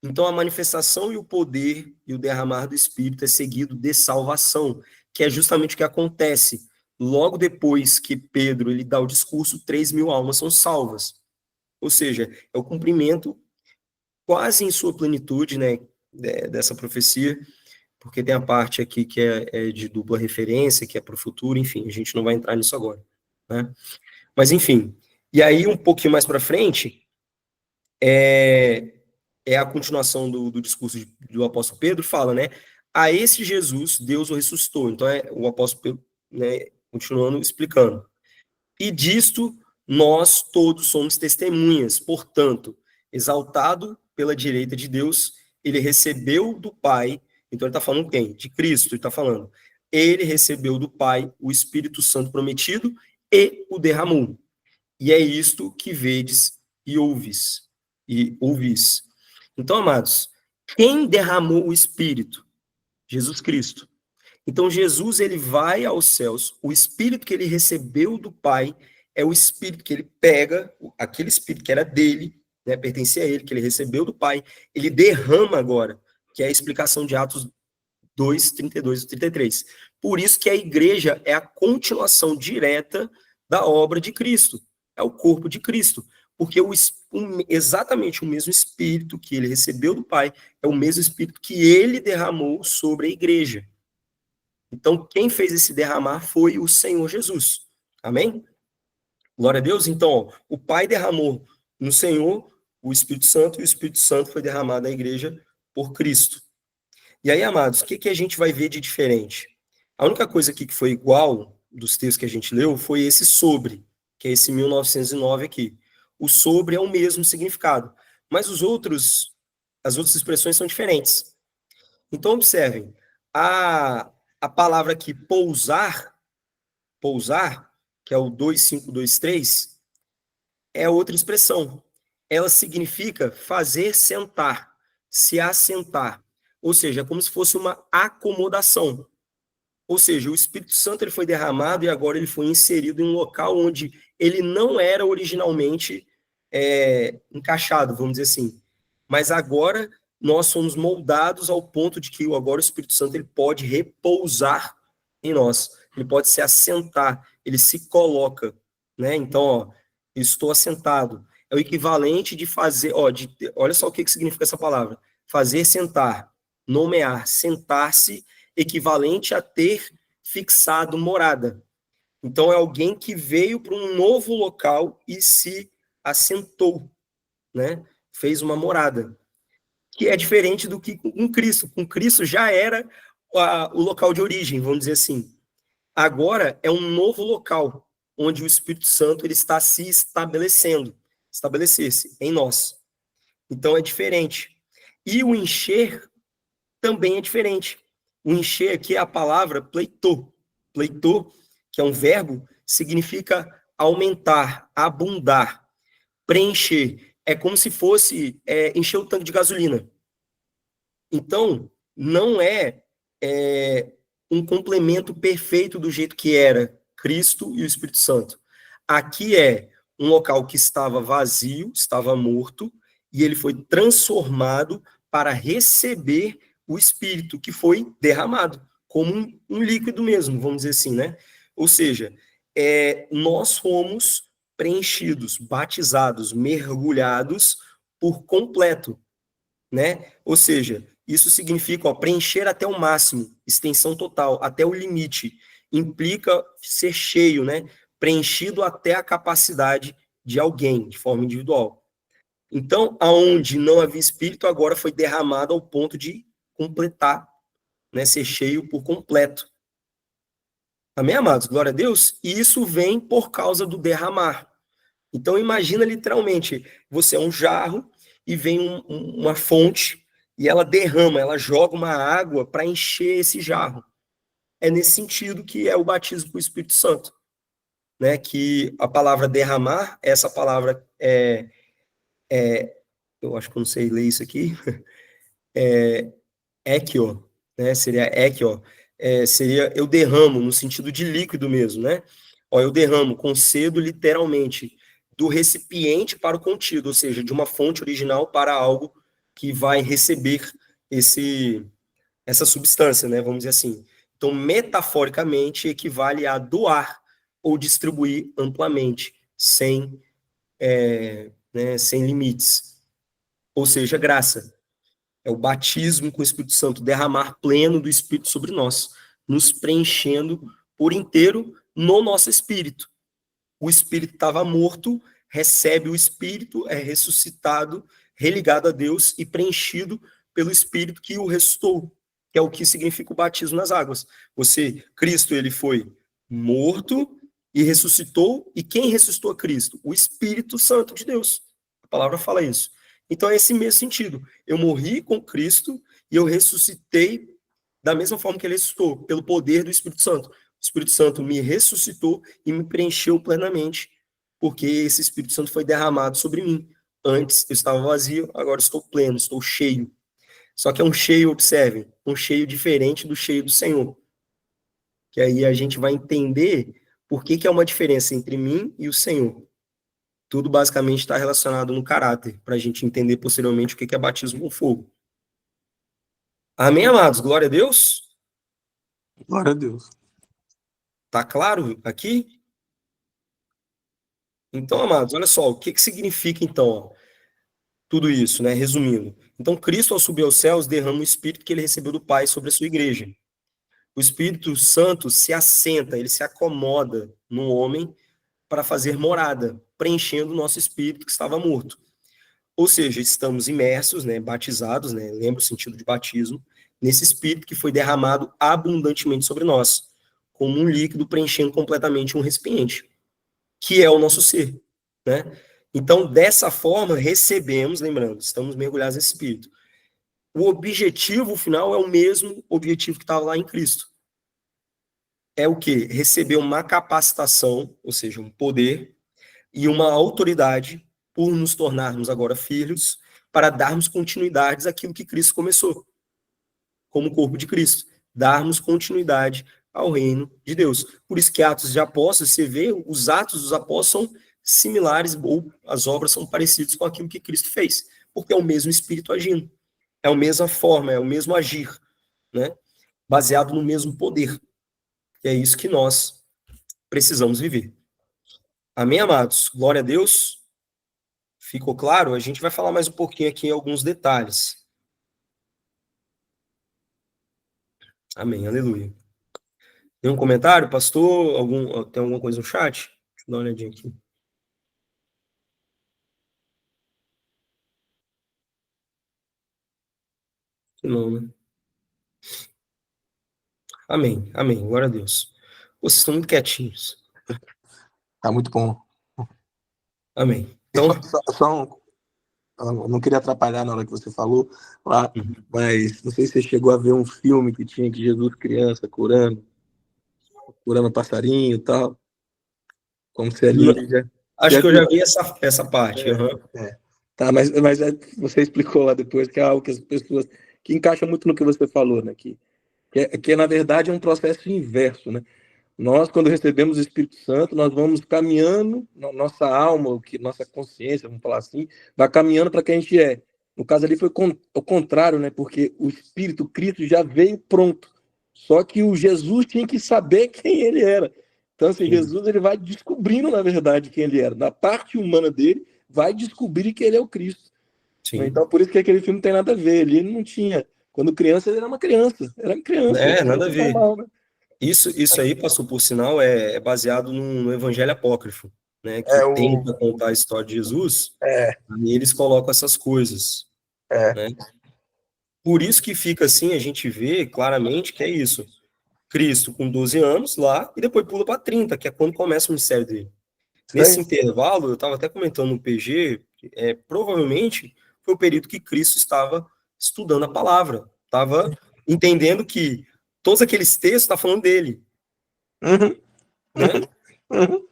[SPEAKER 1] Então, a manifestação e o poder e o derramar do Espírito é seguido de salvação, que é justamente o que acontece logo depois que Pedro ele dá o discurso, 3.000 almas são salvas. Ou seja, é o cumprimento quase em sua plenitude, né, dessa profecia, porque tem a parte aqui que é de dupla referência, que é para o futuro, enfim, a gente não vai entrar nisso agora, né? Mas, enfim, e aí um pouquinho mais para frente, é a continuação do discurso do apóstolo Pedro, fala, né? A esse Jesus, Deus o ressuscitou. Então, o apóstolo Pedro, né, continuando explicando. E disto, nós todos somos testemunhas. Portanto, exaltado pela direita de Deus, ele recebeu do Pai, então ele está falando quem? De Cristo, ele está falando. Ele recebeu do Pai o Espírito Santo prometido e o derramou. E é isto que vedes e ouvis. Então, amados, quem derramou o Espírito? Jesus Cristo. Então, Jesus, ele vai aos céus, o Espírito que ele recebeu do Pai é o Espírito que ele pega, aquele Espírito que era dele, né, pertencia a ele, que ele recebeu do Pai, ele derrama agora, que é a explicação de Atos 2, 32 e 33. Por isso que a igreja é a continuação direta da obra de Cristo, é o corpo de Cristo. Porque exatamente o mesmo Espírito que ele recebeu do Pai é o mesmo Espírito que ele derramou sobre a igreja. Então, quem fez esse derramar foi o Senhor Jesus. Amém? Glória a Deus. Então, ó, o Pai derramou no Senhor o Espírito Santo e o Espírito Santo foi derramado na igreja por Cristo. E aí, amados, o que a gente vai ver de diferente? A única coisa aqui que foi igual dos textos que a gente leu foi esse sobre, que é esse 1909 aqui. O sobre é o mesmo significado, mas as outras expressões são diferentes. Então, observem, a palavra aqui, pousar, que é o 2523, é outra expressão. Ela significa fazer sentar, se assentar. Ou seja, é como se fosse uma acomodação. Ou seja, o Espírito Santo ele foi derramado e agora ele foi inserido em um local onde ele não era originalmente encaixado, vamos dizer assim. Mas agora nós somos moldados ao ponto de que agora o Espírito Santo ele pode repousar em nós, ele pode se assentar, ele se coloca, né? Então, ó, estou assentado. É o equivalente de fazer, ó, olha só o que significa essa palavra. Fazer sentar, nomear, sentar-se, equivalente a ter fixado morada. Então, é alguém que veio para um novo local e se assentou, né? Fez uma morada. Que é diferente do que com Cristo. Com Cristo já era o local de origem, vamos dizer assim. Agora é um novo local, onde o Espírito Santo ele está se estabelecendo, estabelecer-se em nós. Então é diferente. E o encher também é diferente. O encher aqui é a palavra pleitô. Pleitô, que é um verbo, significa aumentar, abundar, preencher. É como se fosse encher o tanque de gasolina. Então, não é um complemento perfeito do jeito que era Cristo e o Espírito Santo. Aqui é um local que estava vazio, estava morto, e ele foi transformado para receber o Espírito que foi derramado, como um líquido mesmo, vamos dizer assim, né? Ou seja, nós fomos preenchidos, batizados, mergulhados por completo, né? Ou seja, isso significa preencher até o máximo, extensão total, até o limite. Implica ser cheio, né? Preenchido até a capacidade de alguém, de forma individual. Então, aonde não havia espírito, agora foi derramado ao ponto de completar, né? Ser cheio por completo. Amém, amados? Glória a Deus. E isso vem por causa do derramar. Então, imagina literalmente, você é um jarro e vem uma fonte e ela derrama, ela joga uma água para encher esse jarro. É nesse sentido que é o batismo com o Espírito Santo, né? Que a palavra derramar, essa palavra eu acho que eu não sei ler isso aqui, ekio, né? Seria ekio, seria eu derramo no sentido de líquido mesmo, né? Ó, eu derramo, concedo literalmente do recipiente para o contido, ou seja, de uma fonte original para algo que vai receber essa substância, né? Vamos dizer assim. Então, metaforicamente, equivale a doar ou distribuir amplamente, sem limites. Ou seja, graça. É o batismo com o Espírito Santo, derramar pleno do Espírito sobre nós, nos preenchendo por inteiro no nosso espírito. O espírito estava morto, recebe o espírito, é ressuscitado, religado a Deus e preenchido pelo espírito que o ressuscitou, que é o que significa o batismo nas águas. Cristo, ele foi morto e ressuscitou, e quem ressuscitou a Cristo? O Espírito Santo de Deus. A palavra fala isso. Então é esse mesmo sentido. Eu morri com Cristo e eu ressuscitei da mesma forma que ele ressuscitou, pelo poder do Espírito Santo. O Espírito Santo me ressuscitou e me preencheu plenamente, porque esse Espírito Santo foi derramado sobre mim. Antes eu estava vazio, agora estou pleno, estou cheio. Só que é um cheio, observem, um cheio diferente do cheio do Senhor. Que aí a gente vai entender por que é uma diferença entre mim e o Senhor. Tudo basicamente está relacionado no caráter, para a gente entender posteriormente o que é batismo com fogo. Amém, amados? Glória a Deus.
[SPEAKER 2] Glória a Deus.
[SPEAKER 1] Tá claro aqui? Então, amados, olha só, o que que significa, então, ó, tudo isso, né? Resumindo. Então, Cristo, ao subir aos céus, derrama o Espírito que ele recebeu do Pai sobre a sua igreja. O Espírito Santo se assenta, ele se acomoda no homem para fazer morada, preenchendo o nosso espírito que estava morto. Ou seja, estamos imersos, né, batizados, né, lembra o sentido de batismo, nesse espírito que foi derramado abundantemente sobre nós, como um líquido preenchendo completamente um recipiente, que é o nosso ser, né? Então, dessa forma, recebemos, lembrando, estamos mergulhados nesse espírito. O objetivo final é o mesmo objetivo que estava lá em Cristo. É o quê? Receber uma capacitação, ou seja, um poder e uma autoridade por nos tornarmos agora filhos, para darmos continuidade àquilo que Cristo começou, como corpo de Cristo, darmos continuidade ao reino de Deus. Por isso que Atos de Apóstolos, você vê, os atos dos apóstolos são similares, ou as obras são parecidas com aquilo que Cristo fez, porque é o mesmo Espírito agindo, é a mesma forma, é o mesmo agir, né? Baseado no mesmo poder. E é isso que nós precisamos viver. Amém, amados? Glória a Deus. Ficou claro? A gente vai falar mais um pouquinho aqui em alguns detalhes. Amém, aleluia. Tem um comentário, pastor? Tem alguma coisa no chat? Deixa eu dar uma olhadinha aqui. Não, né? Amém, amém, glória a Deus. Vocês estão muito quietinhos.
[SPEAKER 2] Tá muito bom.
[SPEAKER 1] Amém.
[SPEAKER 2] E
[SPEAKER 1] Então,
[SPEAKER 2] eu não queria atrapalhar na hora que você falou,
[SPEAKER 1] uhum.
[SPEAKER 2] mas não sei se você chegou a ver um filme que tinha que Jesus criança curando passarinho e tal, como se ali ele já...
[SPEAKER 1] Acho
[SPEAKER 2] já
[SPEAKER 1] que eu já vi essa parte.
[SPEAKER 2] é,
[SPEAKER 1] Uhum.
[SPEAKER 2] é. Tá, você explicou lá depois que é algo que as pessoas... que encaixa muito no que você falou, né? Que na verdade é um processo inverso, né? Nós, quando recebemos o Espírito Santo, nós vamos caminhando, nossa alma, nossa consciência, vamos falar assim, vai caminhando para quem a gente é. No caso ali foi o contrário, né? Porque o Espírito, Cristo já veio pronto. Só que o Jesus tinha que saber quem ele era. Então, assim,
[SPEAKER 1] Sim,
[SPEAKER 2] Jesus ele vai descobrindo, na verdade, quem ele era. Na parte humana dele, vai descobrir que ele é o Cristo.
[SPEAKER 1] sim.
[SPEAKER 2] Então, por isso que aquele filme não tem nada a ver. Ele não tinha. Quando criança, ele era uma criança. Era uma criança.
[SPEAKER 1] Nada a
[SPEAKER 2] Criança
[SPEAKER 1] ver.
[SPEAKER 2] normal, né?
[SPEAKER 1] Isso aí, pastor, por sinal, é baseado no Evangelho Apócrifo, né? Que
[SPEAKER 2] É o.
[SPEAKER 1] tenta contar a história de Jesus,
[SPEAKER 2] É,
[SPEAKER 1] e eles colocam essas coisas,
[SPEAKER 2] é.
[SPEAKER 1] né? Por isso que fica assim, a gente vê claramente que é isso. Cristo com 12 anos lá, e depois pula para 30, que é quando começa o ministério dele.
[SPEAKER 2] Isso
[SPEAKER 1] Nesse
[SPEAKER 2] aí.
[SPEAKER 1] intervalo, eu estava até comentando no PG, provavelmente foi o período que Cristo estava estudando a palavra, estava entendendo que todos aqueles textos estão falando dele,
[SPEAKER 2] Uhum,
[SPEAKER 1] né?
[SPEAKER 2] uhum.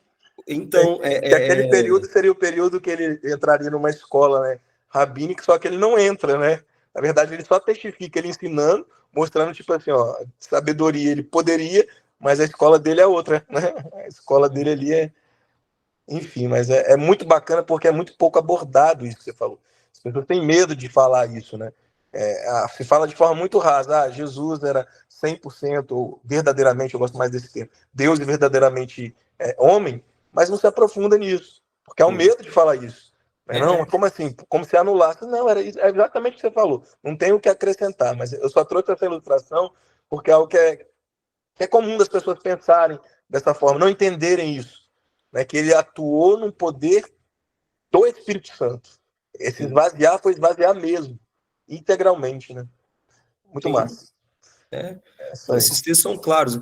[SPEAKER 1] Então,
[SPEAKER 2] Que aquele período seria o período que ele entraria numa escola, né, rabínica, só que ele não entra, né? Na verdade, ele só testifica, ele ensinando, mostrando, tipo assim, ó, sabedoria ele poderia, mas a escola dele é outra, né? A escola dele ali é, enfim, mas é muito bacana porque é muito pouco abordado isso que você falou. As pessoas têm medo de falar isso, né? Se fala de forma muito rasa, Jesus era 100%, ou verdadeiramente, eu gosto mais desse termo, Deus é verdadeiramente homem, mas não se aprofunda nisso, porque há um medo de falar isso. Não, como assim? Como se anulasse? Não, é exatamente o que você falou. Não tem o que acrescentar, mas eu só trouxe essa ilustração porque é algo que é comum das pessoas pensarem dessa forma, não entenderem isso, né? Que ele atuou no poder do Espírito Santo. Esse
[SPEAKER 1] sim,
[SPEAKER 2] esvaziar foi esvaziar mesmo, integralmente, né? Muito
[SPEAKER 1] sim,
[SPEAKER 2] massa.
[SPEAKER 1] é.
[SPEAKER 2] É isso
[SPEAKER 1] Então,
[SPEAKER 2] aí.
[SPEAKER 1] esses textos são claros.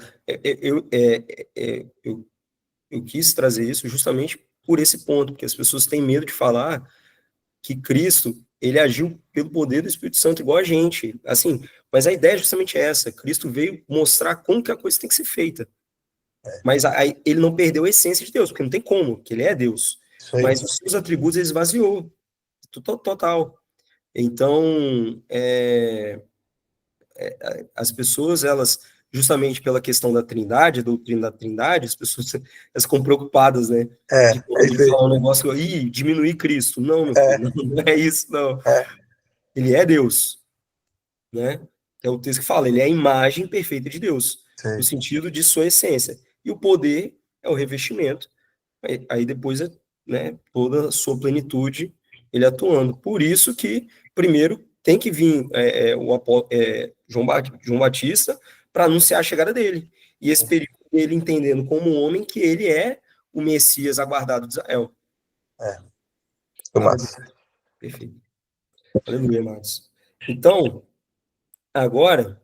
[SPEAKER 1] Eu quis trazer isso justamente por esse ponto, porque as pessoas têm medo de falar que Cristo, ele agiu pelo poder do Espírito Santo igual a gente, assim, mas a ideia é justamente essa, Cristo veio mostrar como que a coisa tem que ser feita, mas aí ele não perdeu a essência de Deus, porque não tem como, que ele é Deus,
[SPEAKER 2] Isso aí.
[SPEAKER 1] mas os seus atributos ele esvaziou, total. Então, as pessoas, elas, justamente pela questão da trindade, a doutrina da trindade, as pessoas elas ficam preocupadas, né? De
[SPEAKER 2] É
[SPEAKER 1] quando
[SPEAKER 2] isso
[SPEAKER 1] ele
[SPEAKER 2] aí.
[SPEAKER 1] fala um negócio, diminuir Cristo. Não, meu filho,
[SPEAKER 2] É,
[SPEAKER 1] não é isso, não.
[SPEAKER 2] é,
[SPEAKER 1] Ele é Deus, né? É o texto que fala, ele é a imagem perfeita de Deus, no
[SPEAKER 2] sei.
[SPEAKER 1] sentido de sua essência. E o poder é o revestimento. Aí depois né, toda a sua plenitude, ele atuando. Por isso que, primeiro, tem que vir João Batista para anunciar a chegada dele. E esse período ele entendendo como homem que ele é o Messias aguardado de Israel. Perfeito. Aleluia, amados. Então, agora,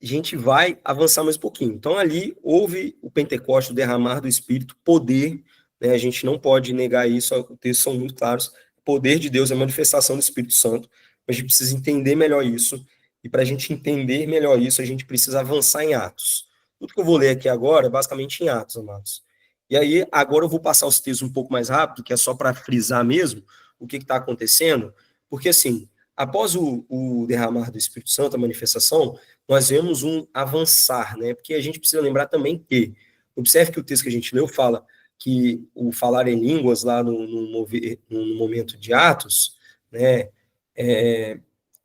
[SPEAKER 1] a gente vai avançar mais um pouquinho. Então, ali houve o Pentecoste, o derramar do Espírito, poder, né? A gente não pode negar isso, os textos são muito claros. O poder de Deus é a manifestação do Espírito Santo. A gente precisa entender melhor isso. E para a gente entender melhor isso, a gente precisa avançar em Atos. Tudo que eu vou ler aqui agora é basicamente em Atos, amados. E aí, agora eu vou passar os textos um pouco mais rápido, que é só para frisar mesmo o que está acontecendo, porque assim, após o derramar do Espírito Santo, a manifestação, nós vemos um avançar, né? Porque a gente precisa lembrar também que, observe que o texto que a gente leu fala que o falar em línguas lá no momento de Atos, né?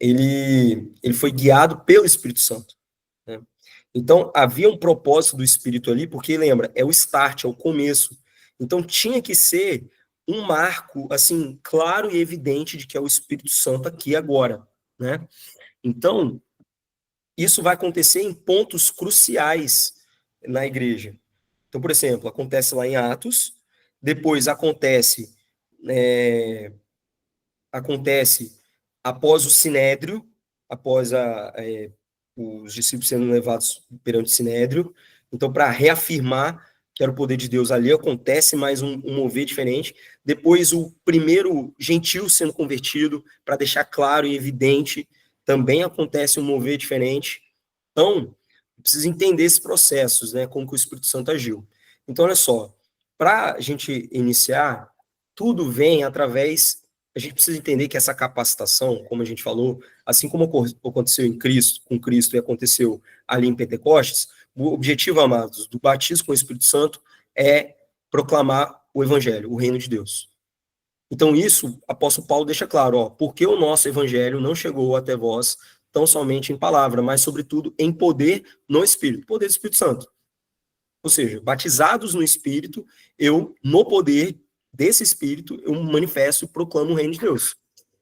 [SPEAKER 1] Ele foi guiado pelo Espírito Santo, né? Então, havia um propósito do Espírito ali, porque, lembra, é o start, é o começo. Então, tinha que ser um marco, assim, claro e evidente de que é o Espírito Santo aqui agora, né? Então, isso vai acontecer em pontos cruciais na igreja. Então, por exemplo, acontece lá em Atos, depois acontece após o Sinédrio, após os discípulos sendo levados perante o Sinédrio. Então, para reafirmar que era o poder de Deus ali, acontece mais um mover diferente. Depois, o primeiro gentil sendo convertido, para deixar claro e evidente, também acontece um mover diferente. Então, precisa entender esses processos, né, como que o Espírito Santo agiu. Então, olha só, para a gente iniciar, tudo vem através. A gente precisa entender que essa capacitação, como a gente falou, assim como aconteceu em Cristo, com Cristo e aconteceu ali em Pentecostes, o objetivo, amados, do batismo com o Espírito Santo é proclamar o Evangelho, o reino de Deus. Então, isso, o apóstolo Paulo deixa claro, ó, porque o nosso Evangelho não chegou até vós tão somente em palavra, mas, sobretudo, em poder no Espírito, poder do Espírito Santo. Ou seja, batizados no Espírito, eu, no poder desse Espírito, eu manifesto e proclamo o reino de Deus.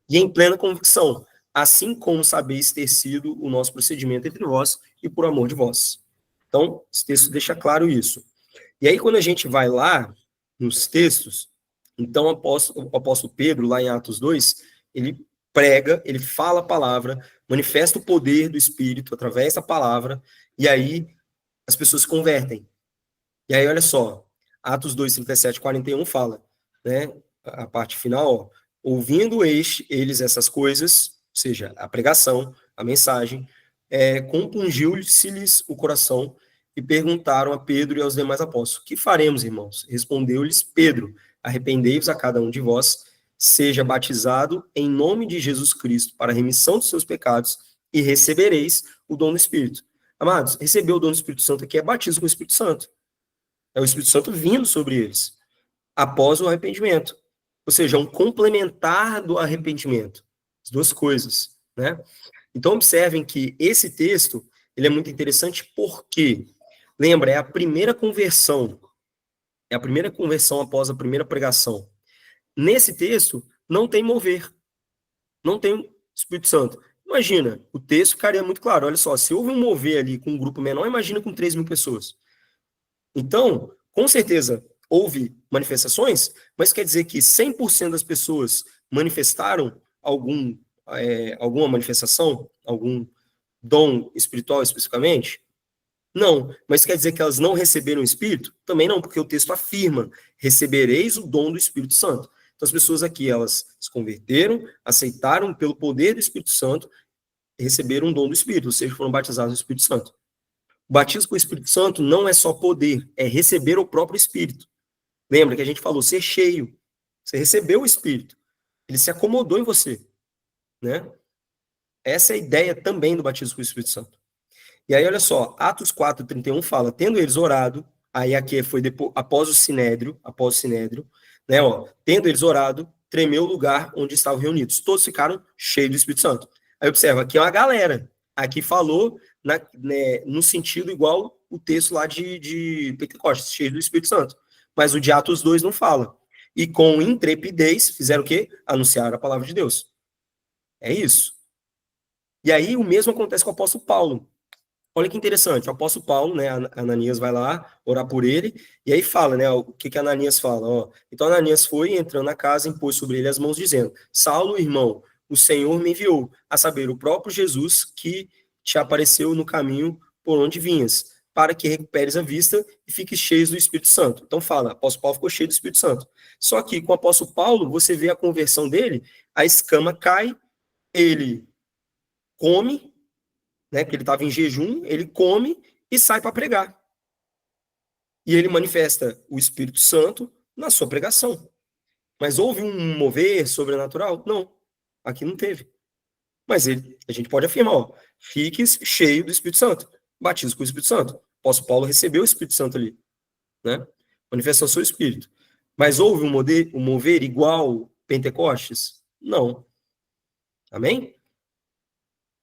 [SPEAKER 1] E em plena convicção, assim como sabeis ter sido o nosso procedimento entre vós e por amor de vós. Então, esse texto deixa claro isso. E aí, quando a gente vai lá nos textos, então o apóstolo Pedro, lá em Atos 2, ele prega, ele fala a palavra, manifesta o poder do Espírito através da palavra, e aí as pessoas se convertem. E aí, olha só, Atos 2, 37, 41 fala, né, a parte final, ó, ouvindo eles essas coisas, ou seja, a pregação, a mensagem, compungiu-se-lhes o coração e perguntaram a Pedro e aos demais apóstolos, que faremos, irmãos? Respondeu-lhes Pedro, arrependei-vos a cada um de vós, seja batizado em nome de Jesus Cristo para a remissão dos seus pecados e recebereis o dom do Espírito. Amados, receber o dom do Espírito Santo aqui é batismo com o Espírito Santo. É o Espírito Santo vindo sobre eles, após o arrependimento. Ou seja, um complementar do arrependimento. As duas coisas, né? Então, observem que esse texto, ele é muito interessante porque, lembra, é a primeira conversão. É a primeira conversão após a primeira pregação. Nesse texto, não tem mover. Não tem Espírito Santo. Imagina, o texto ficaria muito claro. Olha só, se houve um mover ali com um grupo menor, imagina com 3.000 pessoas. Então, com certeza, houve manifestações, mas quer dizer que 100% das pessoas manifestaram alguma manifestação, algum dom espiritual especificamente? Não, mas quer dizer que elas não receberam o Espírito? Também não, porque o texto afirma, recebereis o dom do Espírito Santo. Então, as pessoas aqui, elas se converteram, aceitaram pelo poder do Espírito Santo, receberam um dom do Espírito, ou seja, foram batizados no Espírito Santo. O batismo com o Espírito Santo não é só poder, é receber o próprio Espírito. Lembra que a gente falou, ser cheio. Você recebeu o Espírito. Ele se acomodou em você, né? Essa é a ideia também do batismo com o Espírito Santo. E aí, olha só, Atos 4:31 fala, tendo eles orado, aí aqui foi depois, após o Sinédrio, né, ó, tendo eles orado, tremeu o lugar onde estavam reunidos. Todos ficaram cheios do Espírito Santo. Aí observa, aqui é uma galera. Aqui falou no sentido igual o texto lá de Pentecostes, cheio do Espírito Santo. Mas o de Atos 2 não fala. e com intrepidez fizeram o quê? Anunciaram a palavra de Deus. É isso. E aí o mesmo acontece com o apóstolo Paulo. Olha que interessante, o apóstolo Paulo, né, Ananias vai lá orar por ele, e aí fala, né, o que Ananias fala, ó. Então Ananias foi, entrando na casa, impôs sobre ele as mãos, dizendo, Saulo, irmão, o Senhor me enviou, a saber, o próprio Jesus que te apareceu no caminho por onde vinhas, para que recuperes a vista e fiques cheio do Espírito Santo. Então fala, o apóstolo Paulo ficou cheio do Espírito Santo. Só que com o apóstolo Paulo, você vê a conversão dele, a escama cai, ele come, né, que ele estava em jejum, ele come e sai para pregar. E ele manifesta o Espírito Santo na sua pregação. Mas houve um mover sobrenatural? Não. Aqui não teve. Mas a gente pode afirmar, ó, fiques cheio do Espírito Santo. Batismo com o Espírito Santo. O apóstolo Paulo recebeu o Espírito Santo ali, né? Manifestou seu Espírito. Mas houve um mover igual Pentecostes? Não. Amém?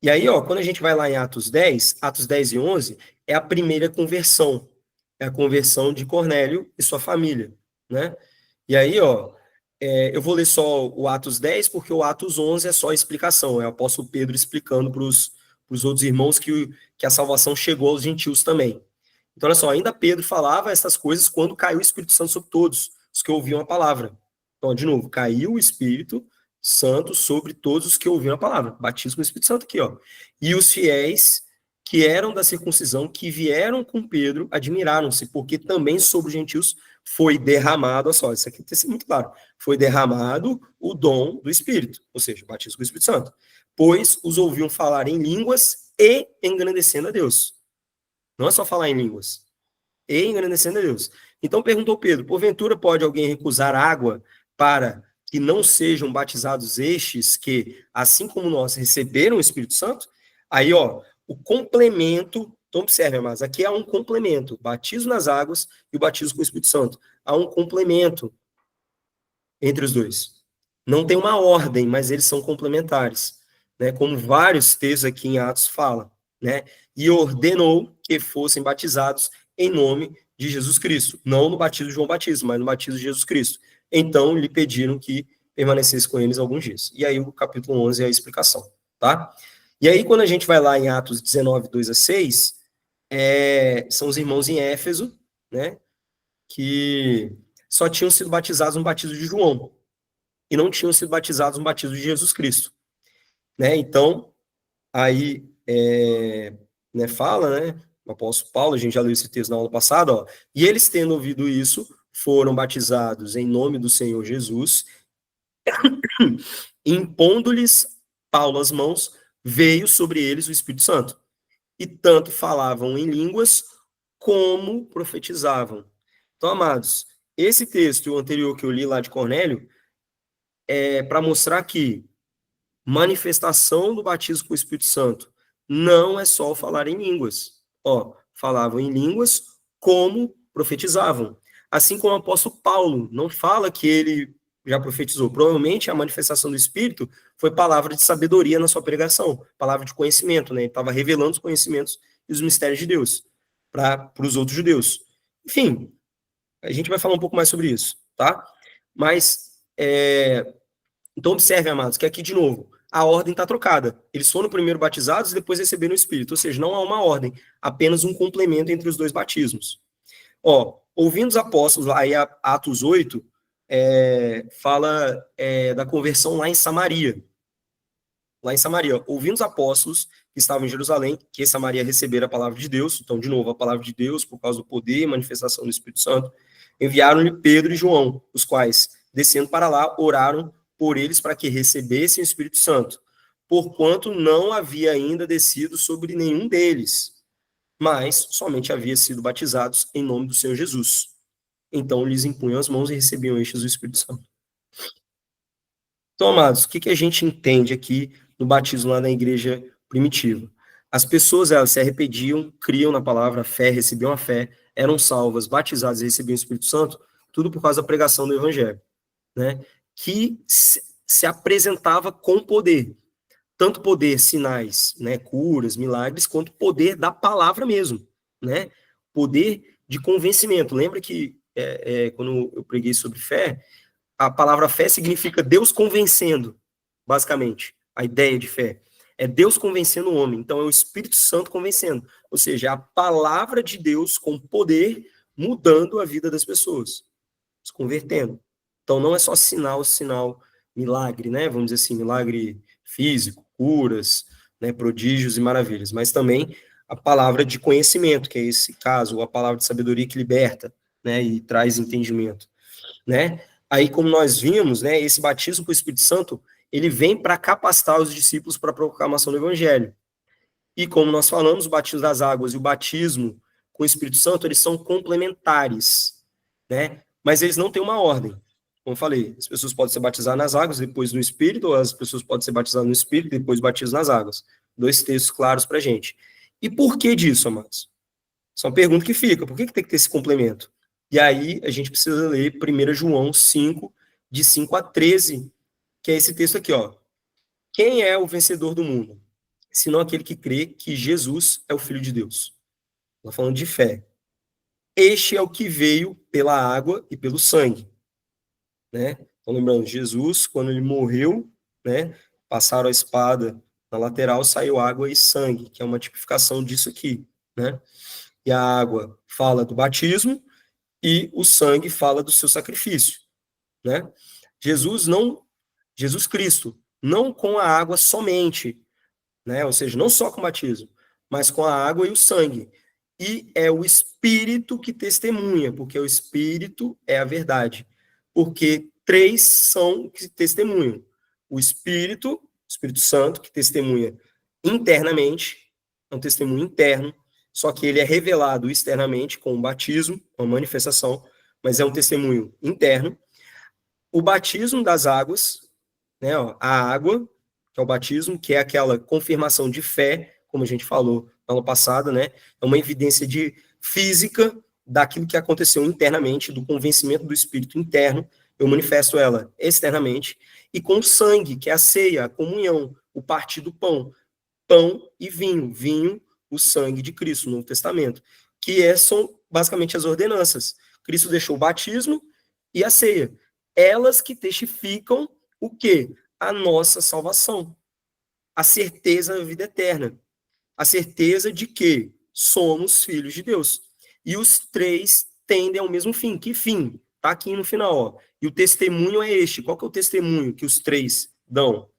[SPEAKER 1] E aí, ó, quando a gente vai lá em Atos 10 e 11, é a primeira conversão. É a conversão de Cornélio e sua família, né? E aí, ó, eu vou ler só o Atos 10, porque o Atos 11 é só a explicação. É o apóstolo Pedro explicando para os outros irmãos que a salvação chegou aos gentios também. Então, olha só, ainda Pedro falava essas coisas quando caiu o Espírito Santo sobre todos os que ouviam a palavra. Então, de novo, caiu o Espírito Santo sobre todos os que ouviram a palavra. Batismo com o Espírito Santo aqui, ó. E os fiéis que eram da circuncisão, que vieram com Pedro, admiraram-se, porque também sobre os gentios foi derramado, olha só, isso aqui tem que ser muito claro, foi derramado o dom do Espírito, ou seja, o batismo com o Espírito Santo, pois os ouviam falar em línguas e engrandecendo a Deus. Não é só falar em línguas, e engrandecendo a Deus. Então perguntou Pedro, porventura pode alguém recusar água para que não sejam batizados estes que, assim como nós, receberam o Espírito Santo? Aí, ó, o complemento, então observe, mas aqui há um complemento, batismo nas águas e o batismo com o Espírito Santo. Há um complemento entre os dois. Não tem uma ordem, mas eles são complementares, né? Como vários textos aqui em Atos falam, né? E ordenou que fossem batizados em nome de Jesus Cristo, não no batismo de João Batista, mas no batismo de Jesus Cristo. Então, lhe pediram que permanecesse com eles alguns dias. E aí o capítulo 11 é a explicação, tá? E aí, quando a gente vai lá em Atos 19, 2 a 6, são os irmãos em Éfeso, né, que só tinham sido batizados no batismo de João, e não tinham sido batizados no batismo de Jesus Cristo, né? Então, aí, né, fala, né, o apóstolo Paulo, a gente já leu esse texto na aula passada, ó, e eles tendo ouvido isso, foram batizados em nome do Senhor Jesus, impondo-lhes Paulo as mãos, veio sobre eles o Espírito Santo. E tanto falavam em línguas, como profetizavam. Então, amados, esse texto e o anterior que eu li lá de Cornélio, é para mostrar que manifestação do batismo com o Espírito Santo não é só falar em línguas. Ó, falavam em línguas como profetizavam. Assim como o apóstolo Paulo não fala que ele já profetizou. Provavelmente a manifestação do Espírito foi palavra de sabedoria na sua pregação, palavra de conhecimento, né? Ele estava revelando os conhecimentos e os mistérios de Deus para os outros judeus. Enfim, a gente vai falar um pouco mais sobre isso, tá? Mas, então observe, amados, que aqui, de novo, a ordem está trocada. Eles foram primeiro batizados e depois receberam o Espírito, ou seja, não há uma ordem, apenas um complemento entre os dois batismos. Ó, ouvindo os apóstolos, aí Atos 8, fala da conversão lá em Samaria. Lá em Samaria, ouvindo os apóstolos que estavam em Jerusalém, que em Samaria receberam a palavra de Deus, então, de novo, a palavra de Deus, por causa do poder e manifestação do Espírito Santo, enviaram-lhe Pedro e João, os quais, descendo para lá, oraram por eles para que recebessem o Espírito Santo, porquanto não havia ainda descido sobre nenhum deles, mas somente havia sido batizados em nome do Senhor Jesus. Então lhes impunham as mãos e recebiam estes o Espírito Santo. Então, amados, o que a gente entende aqui no batismo lá na igreja primitiva? As pessoas, elas se arrependiam, criam na palavra, fé, recebiam a fé, eram salvas, batizadas e recebiam o Espírito Santo, tudo por causa da pregação do Evangelho, né? Que se apresentava com poder, tanto poder, sinais, né, curas, milagres, quanto poder da palavra mesmo, né? Poder de convencimento. Lembra que quando eu preguei sobre fé, a palavra fé significa Deus convencendo, basicamente. A ideia de fé é Deus convencendo o homem. Então, é o Espírito Santo convencendo. Ou seja, a palavra de Deus com poder mudando a vida das pessoas, se convertendo. Então, não é só sinal, milagre, né? Vamos dizer assim, milagre físico, curas, né? Prodígios e maravilhas, mas também a palavra de conhecimento, que é esse caso, a palavra de sabedoria que liberta, né? E traz entendimento, né? Aí, como nós vimos, né? Esse batismo com o Espírito Santo, ele vem para capacitar os discípulos para a proclamação do Evangelho. E como nós falamos, o batismo das águas e o batismo com o Espírito Santo, eles são complementares, né? Mas eles não têm uma ordem. Como eu falei, as pessoas podem ser batizadas nas águas, depois no Espírito, ou as pessoas podem ser batizadas no Espírito, depois batismo nas águas. 2 textos claros para a gente. E por que disso, amados? Isso é uma pergunta que fica. Por que tem que ter esse complemento? E aí a gente precisa ler 1 João 5, de 5 a 13, que é esse texto aqui, ó. Quem é o vencedor do mundo? Senão aquele que crê que Jesus é o Filho de Deus. Estou falando de fé. Este é o que veio pela água e pelo sangue, né? Então, lembrando, Jesus, quando ele morreu, né, passaram a espada na lateral, saiu água e sangue, que é uma tipificação disso aqui, né? E a água fala do batismo e o sangue fala do seu sacrifício, né? Jesus Cristo, não com a água somente, né? Ou seja, não só com o batismo, mas com a água e o sangue. E é o Espírito que testemunha, porque o Espírito é a verdade. Porque 3 são que testemunham. O Espírito Santo, que testemunha internamente, é um testemunho interno, só que ele é revelado externamente com o batismo, com a manifestação, mas é um testemunho interno. O batismo das águas, né, ó, a água, que é o batismo, que é aquela confirmação de fé, como a gente falou na aula passada, né? É uma evidência de física daquilo que aconteceu internamente, do convencimento do espírito interno. Eu manifesto ela externamente. E com o sangue, que é a ceia, a comunhão, o partir do pão. Pão e vinho. Vinho, o sangue de Cristo, no Novo Testamento. São basicamente as ordenanças. Cristo deixou o batismo e a ceia. Elas que testificam o quê? A nossa salvação. A certeza da vida eterna. A certeza de que somos filhos de Deus. E os 3 tendem ao mesmo fim. Que fim? Está aqui no final. Ó. E o testemunho é este. Qual que é o testemunho que os 3 dão?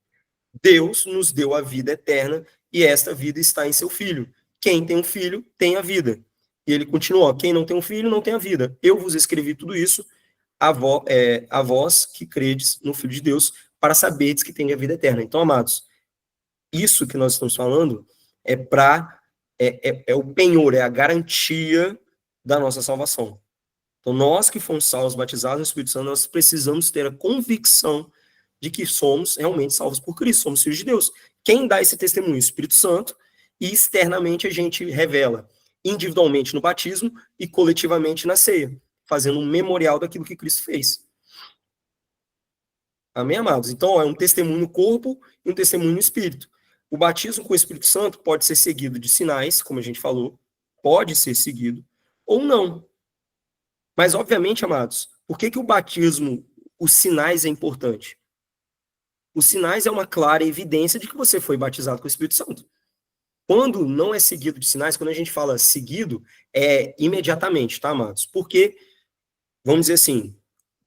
[SPEAKER 1] Deus nos deu a vida eterna e esta vida está em seu Filho. Quem tem um filho, tem a vida. E ele continuou, quem não tem um filho, não tem a vida. Eu vos escrevi tudo isso a vós que credes no Filho de Deus, para saberdes que tem a vida eterna. Então, amados, isso que nós estamos falando é o penhor, é a garantia da nossa salvação. Então, nós que fomos salvos, batizados no Espírito Santo, nós precisamos ter a convicção de que somos realmente salvos por Cristo, somos filhos de Deus. Quem dá esse testemunho? O Espírito Santo, e externamente a gente revela, individualmente no batismo e coletivamente na ceia, fazendo um memorial daquilo que Cristo fez. Amém, amados? Então, é um testemunho no corpo e um testemunho no Espírito. O batismo com o Espírito Santo pode ser seguido de sinais, como a gente falou, pode ser seguido, ou não. Mas, obviamente, amados, por que o batismo, os sinais é importante? Os sinais é uma clara evidência de que você foi batizado com o Espírito Santo. Quando não é seguido de sinais, quando a gente fala seguido, é imediatamente, tá, amados? Porque, vamos dizer assim,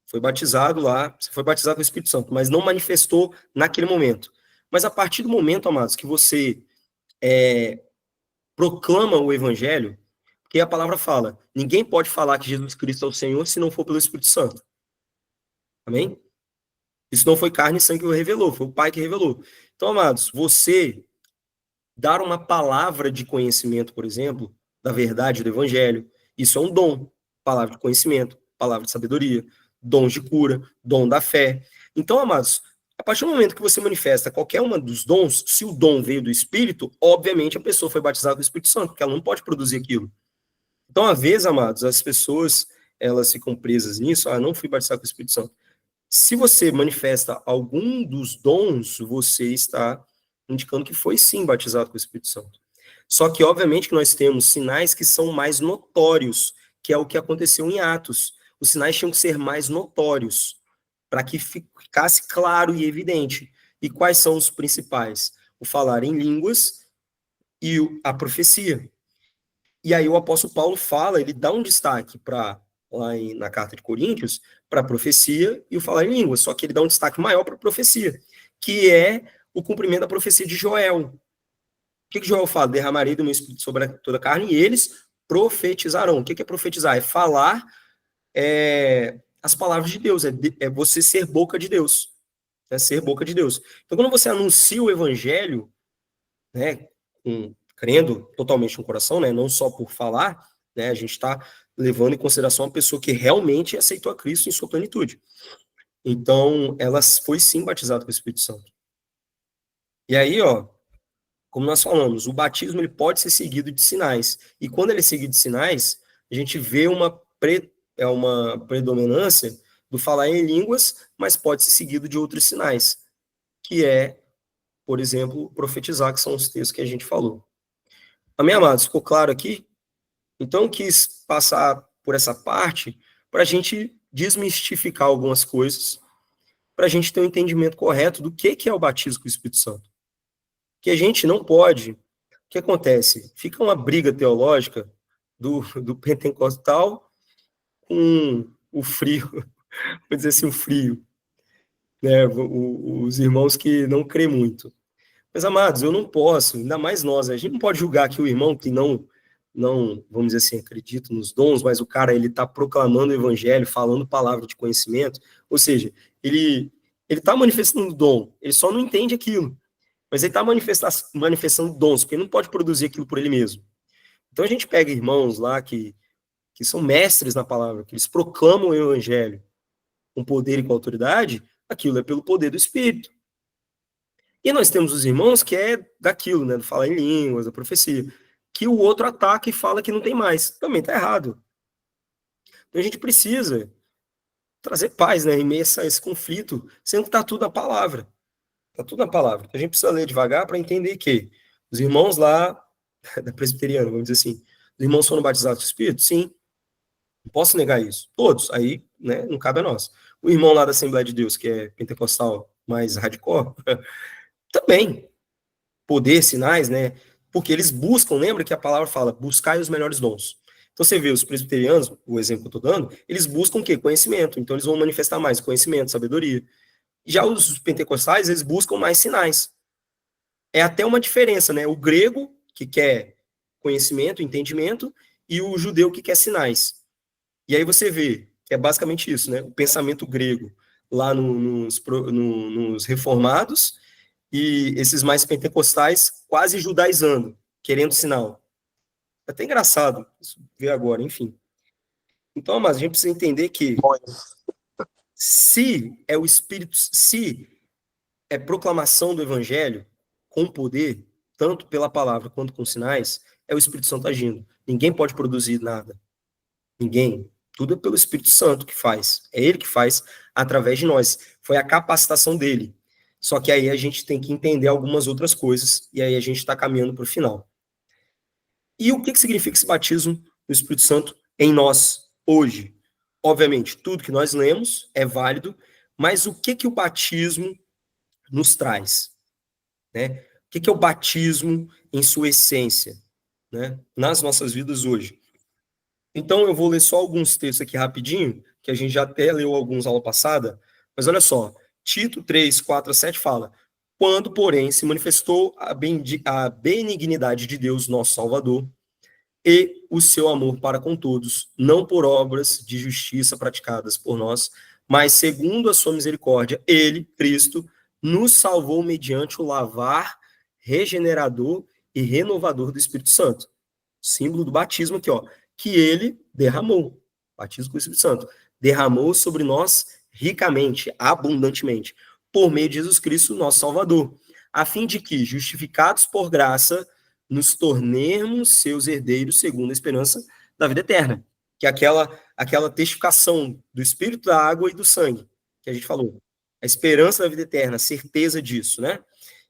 [SPEAKER 1] foi batizado lá, você foi batizado com o Espírito Santo, mas não manifestou naquele momento. Mas a partir do momento, amados, que você proclama o Evangelho, porque a palavra fala, ninguém pode falar que Jesus Cristo é o Senhor se não for pelo Espírito Santo. Amém? Isso não foi carne e sangue que o revelou, foi o Pai que revelou. Então, amados, você dar uma palavra de conhecimento, por exemplo, da verdade do Evangelho, isso é um dom. Palavra de conhecimento, palavra de sabedoria, dons de cura, dom da fé. Então, amados, a partir do momento que você manifesta qualquer uma dos dons, se o dom veio do Espírito, obviamente a pessoa foi batizada com o Espírito Santo, porque ela não pode produzir aquilo. Então, às vezes, amados, as pessoas, elas ficam presas nisso, não fui batizado com o Espírito Santo. Se você manifesta algum dos dons, você está indicando que foi sim batizado com o Espírito Santo. Só que, obviamente, que nós temos sinais que são mais notórios, que é o que aconteceu em Atos. Os sinais tinham que ser mais notórios. para que ficasse claro e evidente. E quais são os principais? O falar em línguas e a profecia. E aí o apóstolo Paulo fala, ele dá um destaque para na carta de Coríntios, para a profecia e o falar em línguas, só que ele dá um destaque maior para a profecia, que é o cumprimento da profecia de Joel. O que Joel fala? Derramarei do meu espírito sobre toda a carne e eles profetizarão. O que é profetizar? É falar as palavras de Deus, é você ser boca de Deus. É ser boca de Deus. Então, quando você anuncia o evangelho, né, crendo totalmente no coração, né, não só por falar, né, a gente está levando em consideração uma pessoa que realmente aceitou a Cristo em sua plenitude. Então, ela foi sim batizada com o Espírito Santo. E aí, ó, como nós falamos, o batismo ele pode ser seguido de sinais. E quando ele é seguido de sinais, a gente vê uma predominância do falar em línguas, mas pode ser seguido de outros sinais, que é, por exemplo, profetizar, que são os textos que a gente falou. Amém, amados? Ficou claro aqui? Então, eu quis passar por essa parte para a gente desmistificar algumas coisas, para a gente ter um entendimento correto do que é o batismo com o Espírito Santo. Que a gente não pode... O que acontece? Fica uma briga teológica do pentecostal com o frio, vou dizer assim, o frio, né? Os irmãos que não crê muito. Mas, amados, eu não posso, ainda mais nós, a gente não pode julgar que o irmão que não, vamos dizer assim, acredita nos dons, mas o cara, ele está proclamando o evangelho, falando palavra de conhecimento, ou seja, ele está manifestando o dom, ele só não entende aquilo, mas ele está manifestando dons, porque ele não pode produzir aquilo por ele mesmo. Então a gente pega irmãos lá que são mestres na palavra, que eles proclamam o evangelho com poder e com autoridade, aquilo é pelo poder do Espírito. E nós temos os irmãos que é daquilo, né, do falar em línguas, da profecia, que o outro ataca e fala que não tem mais. Também está errado. Então a gente precisa trazer paz, né, em meio a esse conflito, sendo que está tudo na palavra. Está tudo na palavra. Então a gente precisa ler devagar para entender que os irmãos lá da presbiteriana, vamos dizer assim, os irmãos foram batizados com o Espírito? Sim. Não posso negar isso. Todos. Aí, né, não cabe a nós. O irmão lá da Assembleia de Deus, que é pentecostal mais hardcore, também. Poder, sinais, né? Porque eles buscam, lembra que a palavra fala, buscai os melhores dons. Então você vê os presbiterianos, o exemplo que eu estou dando, eles buscam o quê? Conhecimento. Então eles vão manifestar mais conhecimento, sabedoria. Já os pentecostais, eles buscam mais sinais. É até uma diferença, né? O grego, que quer conhecimento, entendimento, e o judeu que quer sinais. E aí você vê que é basicamente isso, né? O pensamento grego lá nos reformados e esses mais pentecostais quase judaizando, querendo sinal. É até engraçado isso ver agora, enfim. Então, mas a gente precisa entender que se é o Espírito, se é proclamação do Evangelho com poder, tanto pela palavra quanto com sinais, é o Espírito Santo agindo. Ninguém pode produzir nada. Ninguém. Tudo é pelo Espírito Santo que faz. É ele que faz através de nós. Foi a capacitação dele. Só que aí a gente tem que entender algumas outras coisas, e aí a gente está caminhando para o final. E o que significa esse batismo do Espírito Santo em nós, hoje? Obviamente, tudo que nós lemos é válido, mas o que o batismo nos traz? Né? O que é o batismo em sua essência, né? Nas nossas vidas hoje? Então, eu vou ler só alguns textos aqui rapidinho, que a gente já até leu alguns aula passada, mas olha só, Tito 3, 4 a 7 fala, quando, porém, se manifestou a benignidade de Deus, nosso Salvador, e o seu amor para com todos, não por obras de justiça praticadas por nós, mas segundo a sua misericórdia, ele, Cristo, nos salvou mediante o lavar regenerador e renovador do Espírito Santo. Símbolo do batismo aqui, ó, que ele derramou. Batismo com o Espírito Santo. Derramou sobre nós ricamente, abundantemente, por meio de Jesus Cristo, nosso Salvador, a fim de que, justificados por graça, nos tornemos seus herdeiros segundo a esperança da vida eterna, que é aquela testificação do Espírito, da água e do sangue, que a gente falou. A esperança da vida eterna, a certeza disso, né?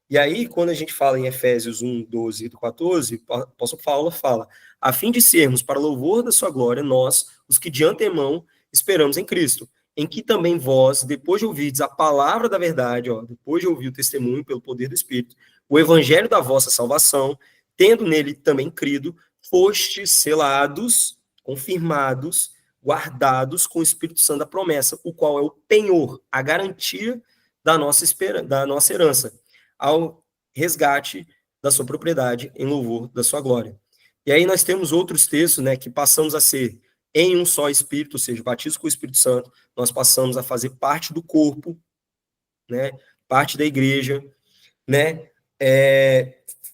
[SPEAKER 1] E aí, quando a gente fala em Efésios 1, 12 e 14, o apóstolo Paulo fala, a fim de sermos, para louvor da sua glória, nós, os que de antemão esperamos em Cristo, em que também vós, depois de ouvirdes a palavra da verdade, ó, depois de ouvir o testemunho pelo poder do Espírito, o evangelho da vossa salvação, tendo nele também crido, fostes selados, confirmados, guardados com o Espírito Santo da promessa, o qual é o penhor, a garantia da nossa herança, ao resgate da sua propriedade em louvor da sua glória. E aí nós temos outros textos, né, que passamos a ser em um só Espírito, ou seja, batismo com o Espírito Santo, nós passamos a fazer parte do corpo, né, parte da igreja, né,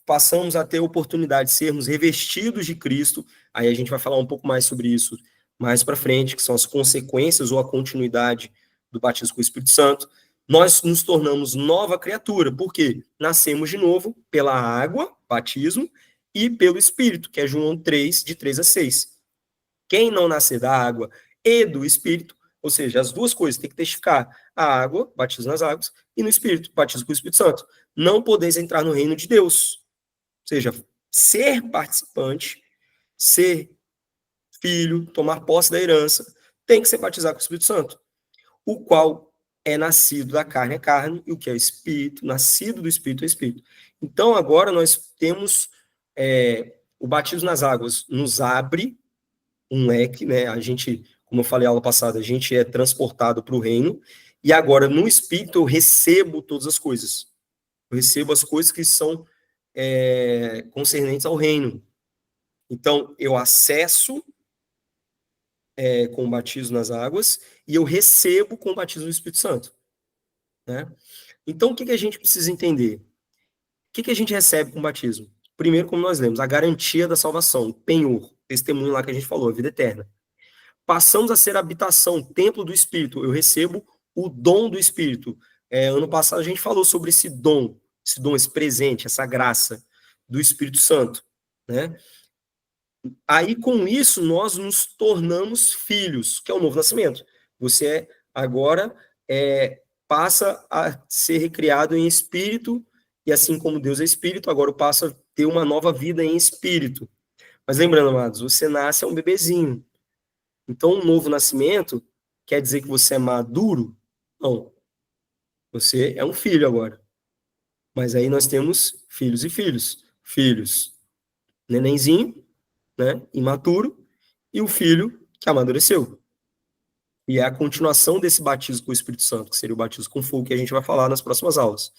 [SPEAKER 1] passamos a ter a oportunidade de sermos revestidos de Cristo. Aí a gente vai falar um pouco mais sobre isso mais para frente, que são as consequências ou a continuidade do batismo com o Espírito Santo. Nós nos tornamos nova criatura, porque nascemos de novo pela água, batismo, e pelo Espírito, que é João 3, de 3 a 6. Quem não nascer da água e do Espírito, ou seja, as duas coisas, tem que testificar a água, batismo nas águas, e no Espírito, batismo com o Espírito Santo. Não podeis entrar no reino de Deus. Ou seja, ser participante, ser filho, tomar posse da herança, tem que ser batizado com o Espírito Santo, o qual é nascido da carne é carne, e o que é Espírito, nascido do Espírito é Espírito. Então, agora nós temos o batismo nas águas, nos abre um leque, né? A gente, como eu falei na aula passada, a gente é transportado para o reino, e agora no Espírito eu recebo todas as coisas. Eu recebo as coisas que são concernentes ao reino. Então, eu acesso com o batismo nas águas e eu recebo com o batismo do Espírito Santo. Né? Então, o que a gente precisa entender? O que a gente recebe com o batismo? Primeiro, como nós lemos, a garantia da salvação, o penhor, testemunho lá que a gente falou, a vida eterna. Passamos a ser habitação, templo do Espírito. Eu recebo o dom do Espírito. Ano passado a gente falou sobre esse dom, esse presente, essa graça do Espírito Santo, né? Aí, com isso, nós nos tornamos filhos, que é o novo nascimento. Você agora passa a ser recriado em espírito, e assim como Deus é espírito, agora passa a ter uma nova vida em espírito. Mas lembrando, amados, você nasce um bebezinho. Então, um novo nascimento quer dizer que você é maduro? Não. Você é um filho agora. Mas aí nós temos filhos e filhos. Filhos, nenenzinho, né, imaturo, e o filho que amadureceu. E é a continuação desse batismo com o Espírito Santo, que seria o batismo com fogo, que a gente vai falar nas próximas aulas.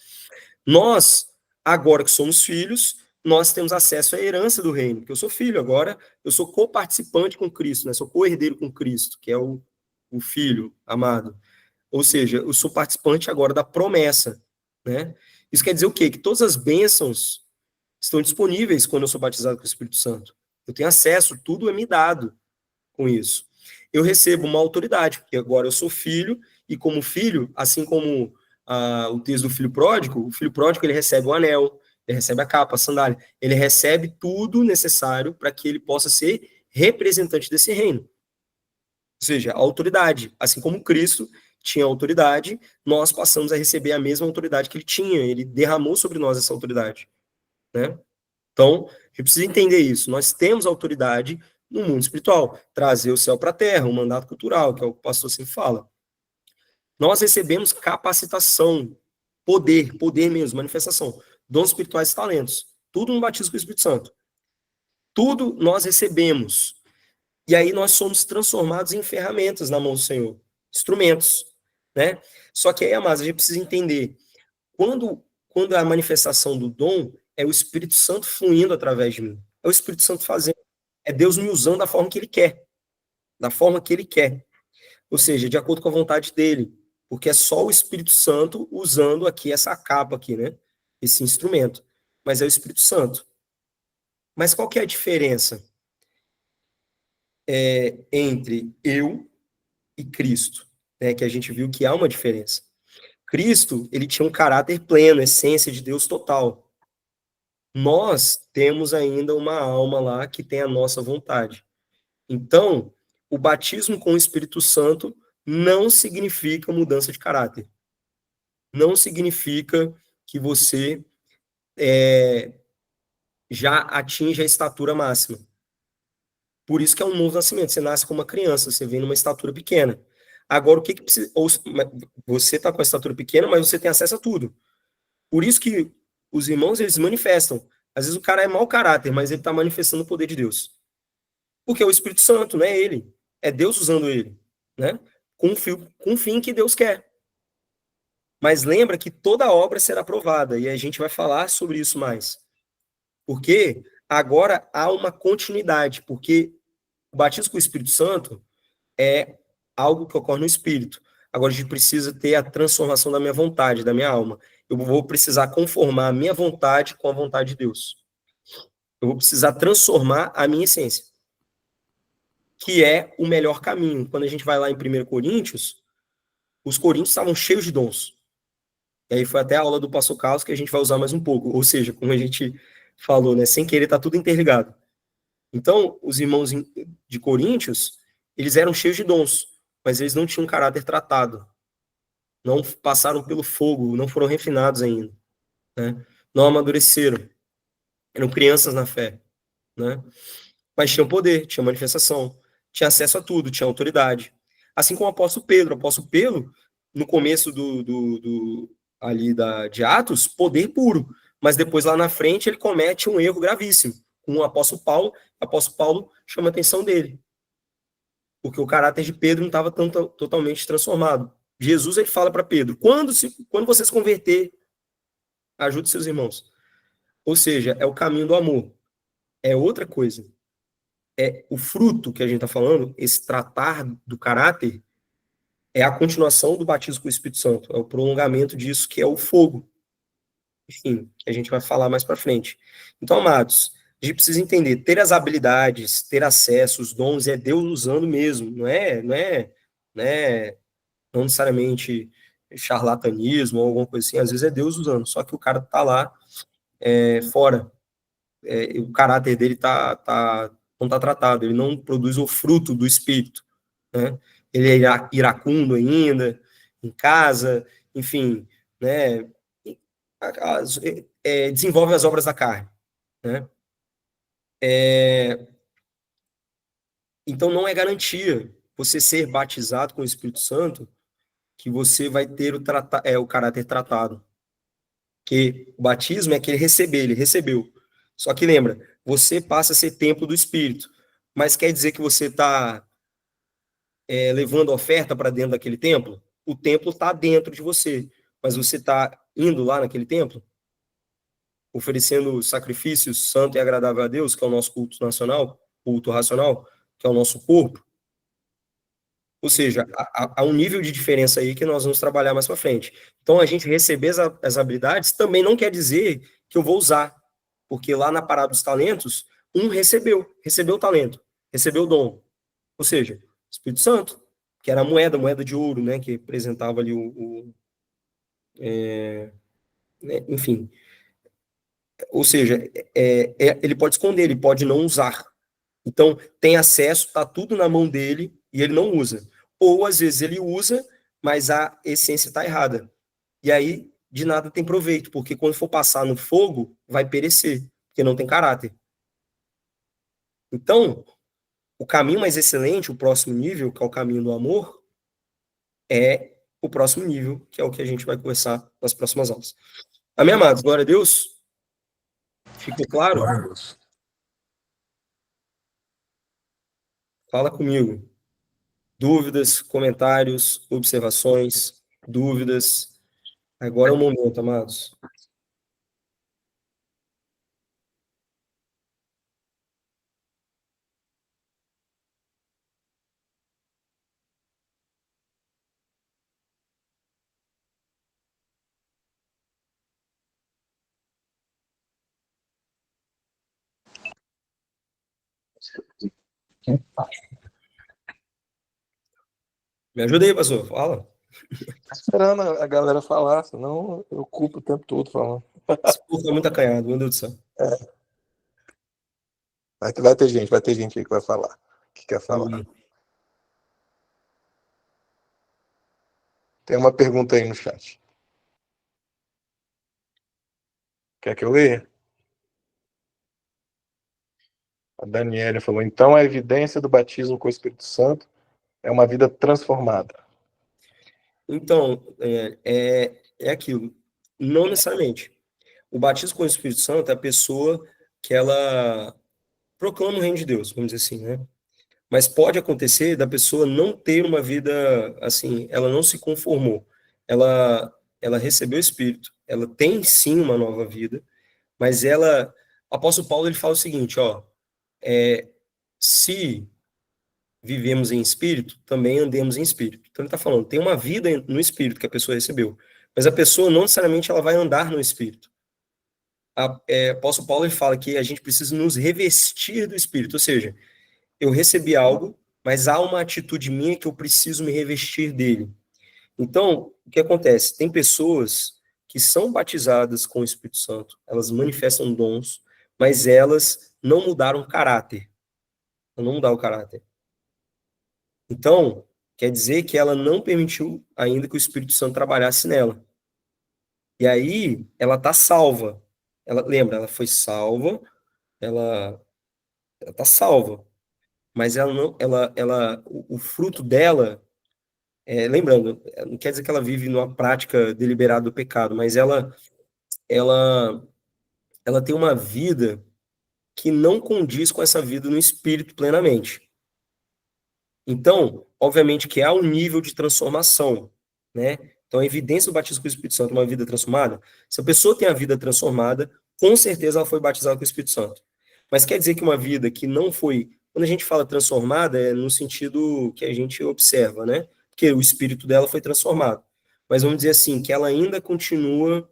[SPEAKER 1] Nós, agora que somos filhos, nós temos acesso à herança do reino, porque eu sou filho agora, eu sou co-participante com Cristo, né, sou co-herdeiro com Cristo, que é o filho amado. Ou seja, eu sou participante agora da promessa, né? Isso quer dizer o quê? Que todas as bênçãos estão disponíveis quando eu sou batizado com o Espírito Santo. Eu tenho acesso, tudo é me dado com isso. Eu recebo uma autoridade, porque agora eu sou filho, e como filho, assim como o texto do filho pródigo, o filho pródigo ele recebe o anel, ele recebe a capa, a sandália, ele recebe tudo necessário para que ele possa ser representante desse reino. Ou seja, a autoridade, assim como Cristo tinha autoridade, nós passamos a receber a mesma autoridade que ele tinha, ele derramou sobre nós essa autoridade, né? Então, a gente precisa entender isso. Nós temos autoridade no mundo espiritual, trazer o céu para a terra, um mandato cultural, que é o que o pastor sempre fala. Nós recebemos capacitação, poder mesmo, manifestação, dons espirituais e talentos. Tudo no batismo com o Espírito Santo. Tudo nós recebemos. E aí nós somos transformados em ferramentas na mão do Senhor, instrumentos, né? Só que aí, amados, a gente precisa entender, quando a manifestação do dom é o Espírito Santo fluindo através de mim, é o Espírito Santo fazendo, é Deus me usando da forma que Ele quer, da forma que Ele quer, ou seja, de acordo com a vontade dEle, porque é só o Espírito Santo usando aqui essa capa aqui, né? Esse instrumento, mas é o Espírito Santo. Mas qual que é a diferença entre eu e Cristo, né? Que a gente viu que há uma diferença. Cristo, ele tinha um caráter pleno, essência de Deus total. Nós temos ainda uma alma lá que tem a nossa vontade. Então, o batismo com o Espírito Santo não significa mudança de caráter. Não significa que você já atinge a estatura máxima. Por isso que é um novo nascimento. Você nasce como uma criança, você vem numa estatura pequena. Agora, o que precisa... Você está com a estatura pequena, mas você tem acesso a tudo. Por isso que os irmãos, eles manifestam. Às vezes o cara é mau caráter, mas ele está manifestando o poder de Deus. Porque é o Espírito Santo, não é ele. É Deus usando ele, né? Com o fim que Deus quer. Mas lembra que toda obra será aprovada, e a gente vai falar sobre isso mais. Porque agora há uma continuidade, porque o batismo com o Espírito Santo é algo que ocorre no Espírito. Agora a gente precisa ter a transformação da minha vontade, da minha alma. Eu vou precisar conformar a minha vontade com a vontade de Deus. Eu vou precisar transformar a minha essência, que é o melhor caminho. Quando a gente vai lá em 1 Coríntios, os coríntios estavam cheios de dons. E aí foi até a aula do Pastor Carlos que a gente vai usar mais um pouco. Ou seja, como a gente falou, né, sem querer, tá tudo interligado. Então, os irmãos de Coríntios, eles eram cheios de dons, mas eles não tinham caráter tratado. Não passaram pelo fogo, não foram refinados ainda, né? Não amadureceram. Eram crianças na fé, né? Mas tinham poder, tinha manifestação, tinha acesso a tudo, tinha autoridade. Assim como o apóstolo Pedro. O apóstolo Pedro, no começo de Atos, poder puro. Mas depois, lá na frente, ele comete um erro gravíssimo. Com o apóstolo Paulo chama a atenção dele. Porque o caráter de Pedro não estava totalmente transformado. Jesus, ele fala para Pedro, quando você se converter, ajude seus irmãos. Ou seja, é o caminho do amor. É outra coisa. É o fruto que a gente está falando, esse tratar do caráter, é a continuação do batismo com o Espírito Santo, é o prolongamento disso, que é o fogo. Enfim, que a gente vai falar mais para frente. Então, amados, a gente precisa entender, ter as habilidades, ter acesso, os dons, é Deus usando mesmo, não necessariamente charlatanismo ou alguma coisa assim, às vezes é Deus usando, só que o cara tá lá fora, o caráter dele não está tratado, ele não produz o fruto do Espírito, né? Ele é iracundo ainda, em casa, enfim, né? Desenvolve as obras da carne, né? Então não é garantia você ser batizado com o Espírito Santo que você vai ter o caráter tratado. Que o batismo é que ele recebeu. Só que lembra, você passa a ser templo do Espírito. Mas quer dizer que você está levando oferta para dentro daquele templo? O templo está dentro de você. Mas você está indo lá naquele templo? Oferecendo sacrifícios santo e agradável a Deus, que é o nosso culto nacional, culto racional, que é o nosso corpo? Ou seja, há um nível de diferença aí que nós vamos trabalhar mais para frente. Então, a gente receber as habilidades também não quer dizer que eu vou usar, porque lá na parada dos talentos, um recebeu o talento, recebeu o dom. Ou seja, o Espírito Santo, que era a moeda de ouro, né, que representava ali né, enfim. Ou seja, ele pode esconder, ele pode não usar. Então, tem acesso, está tudo na mão dele e ele não usa. Ou, às vezes, ele usa, mas a essência está errada. E aí, de nada tem proveito, porque quando for passar no fogo, vai perecer, porque não tem caráter. Então, o caminho mais excelente, o próximo nível, que é o caminho do amor, é o próximo nível, que é o que a gente vai conversar nas próximas aulas. Amém, amados? Glória a Deus. Ficou claro?
[SPEAKER 2] Glória a Deus.
[SPEAKER 1] Fala comigo. Dúvidas, comentários, observações, dúvidas. Agora é o momento, amados. Me ajuda aí, pastor. Fala.
[SPEAKER 2] Esperando a galera falar, senão eu ocupo o tempo todo falando.
[SPEAKER 1] Esse povo tá muito acanhado, meu Deus do céu.
[SPEAKER 2] Vai ter gente aí que vai falar, que quer falar.
[SPEAKER 1] Amém.
[SPEAKER 2] Tem uma pergunta aí no chat. Quer que eu leia? A Daniela falou, então a evidência do batismo com o Espírito Santo é uma vida transformada.
[SPEAKER 1] Então, é aquilo. Não necessariamente. O batismo com o Espírito Santo é a pessoa que ela proclama o reino de Deus, vamos dizer assim, né? Mas pode acontecer da pessoa não ter uma vida assim, ela não se conformou. Ela recebeu o Espírito, ela tem sim uma nova vida, mas ela, o apóstolo Paulo ele fala o seguinte, ó, se vivemos em espírito, também andemos em espírito. Então ele está falando, tem uma vida no espírito que a pessoa recebeu, mas a pessoa não necessariamente ela vai andar no espírito. O apóstolo Paulo ele fala que a gente precisa nos revestir do espírito, ou seja, eu recebi algo, mas há uma atitude minha que eu preciso me revestir dele. Então, o que acontece? Tem pessoas que são batizadas com o Espírito Santo, elas manifestam dons, mas elas não mudaram o caráter. Não mudaram o caráter. Então, quer dizer que ela não permitiu ainda que o Espírito Santo trabalhasse nela. E aí, ela está salva. Lembra, ela foi salva, ela está salva, mas ela não, o fruto dela, lembrando, não quer dizer que ela vive numa prática deliberada do pecado, mas ela, ela tem uma vida que não condiz com essa vida no espírito plenamente. Então, obviamente que há um nível de transformação, né? Então, a evidência do batismo com o Espírito Santo é uma vida transformada. Se a pessoa tem a vida transformada, com certeza ela foi batizada com o Espírito Santo. Mas quer dizer que uma vida que não foi, quando a gente fala transformada, é no sentido que a gente observa, né? Porque o espírito dela foi transformado. Mas vamos dizer assim, que ela ainda continua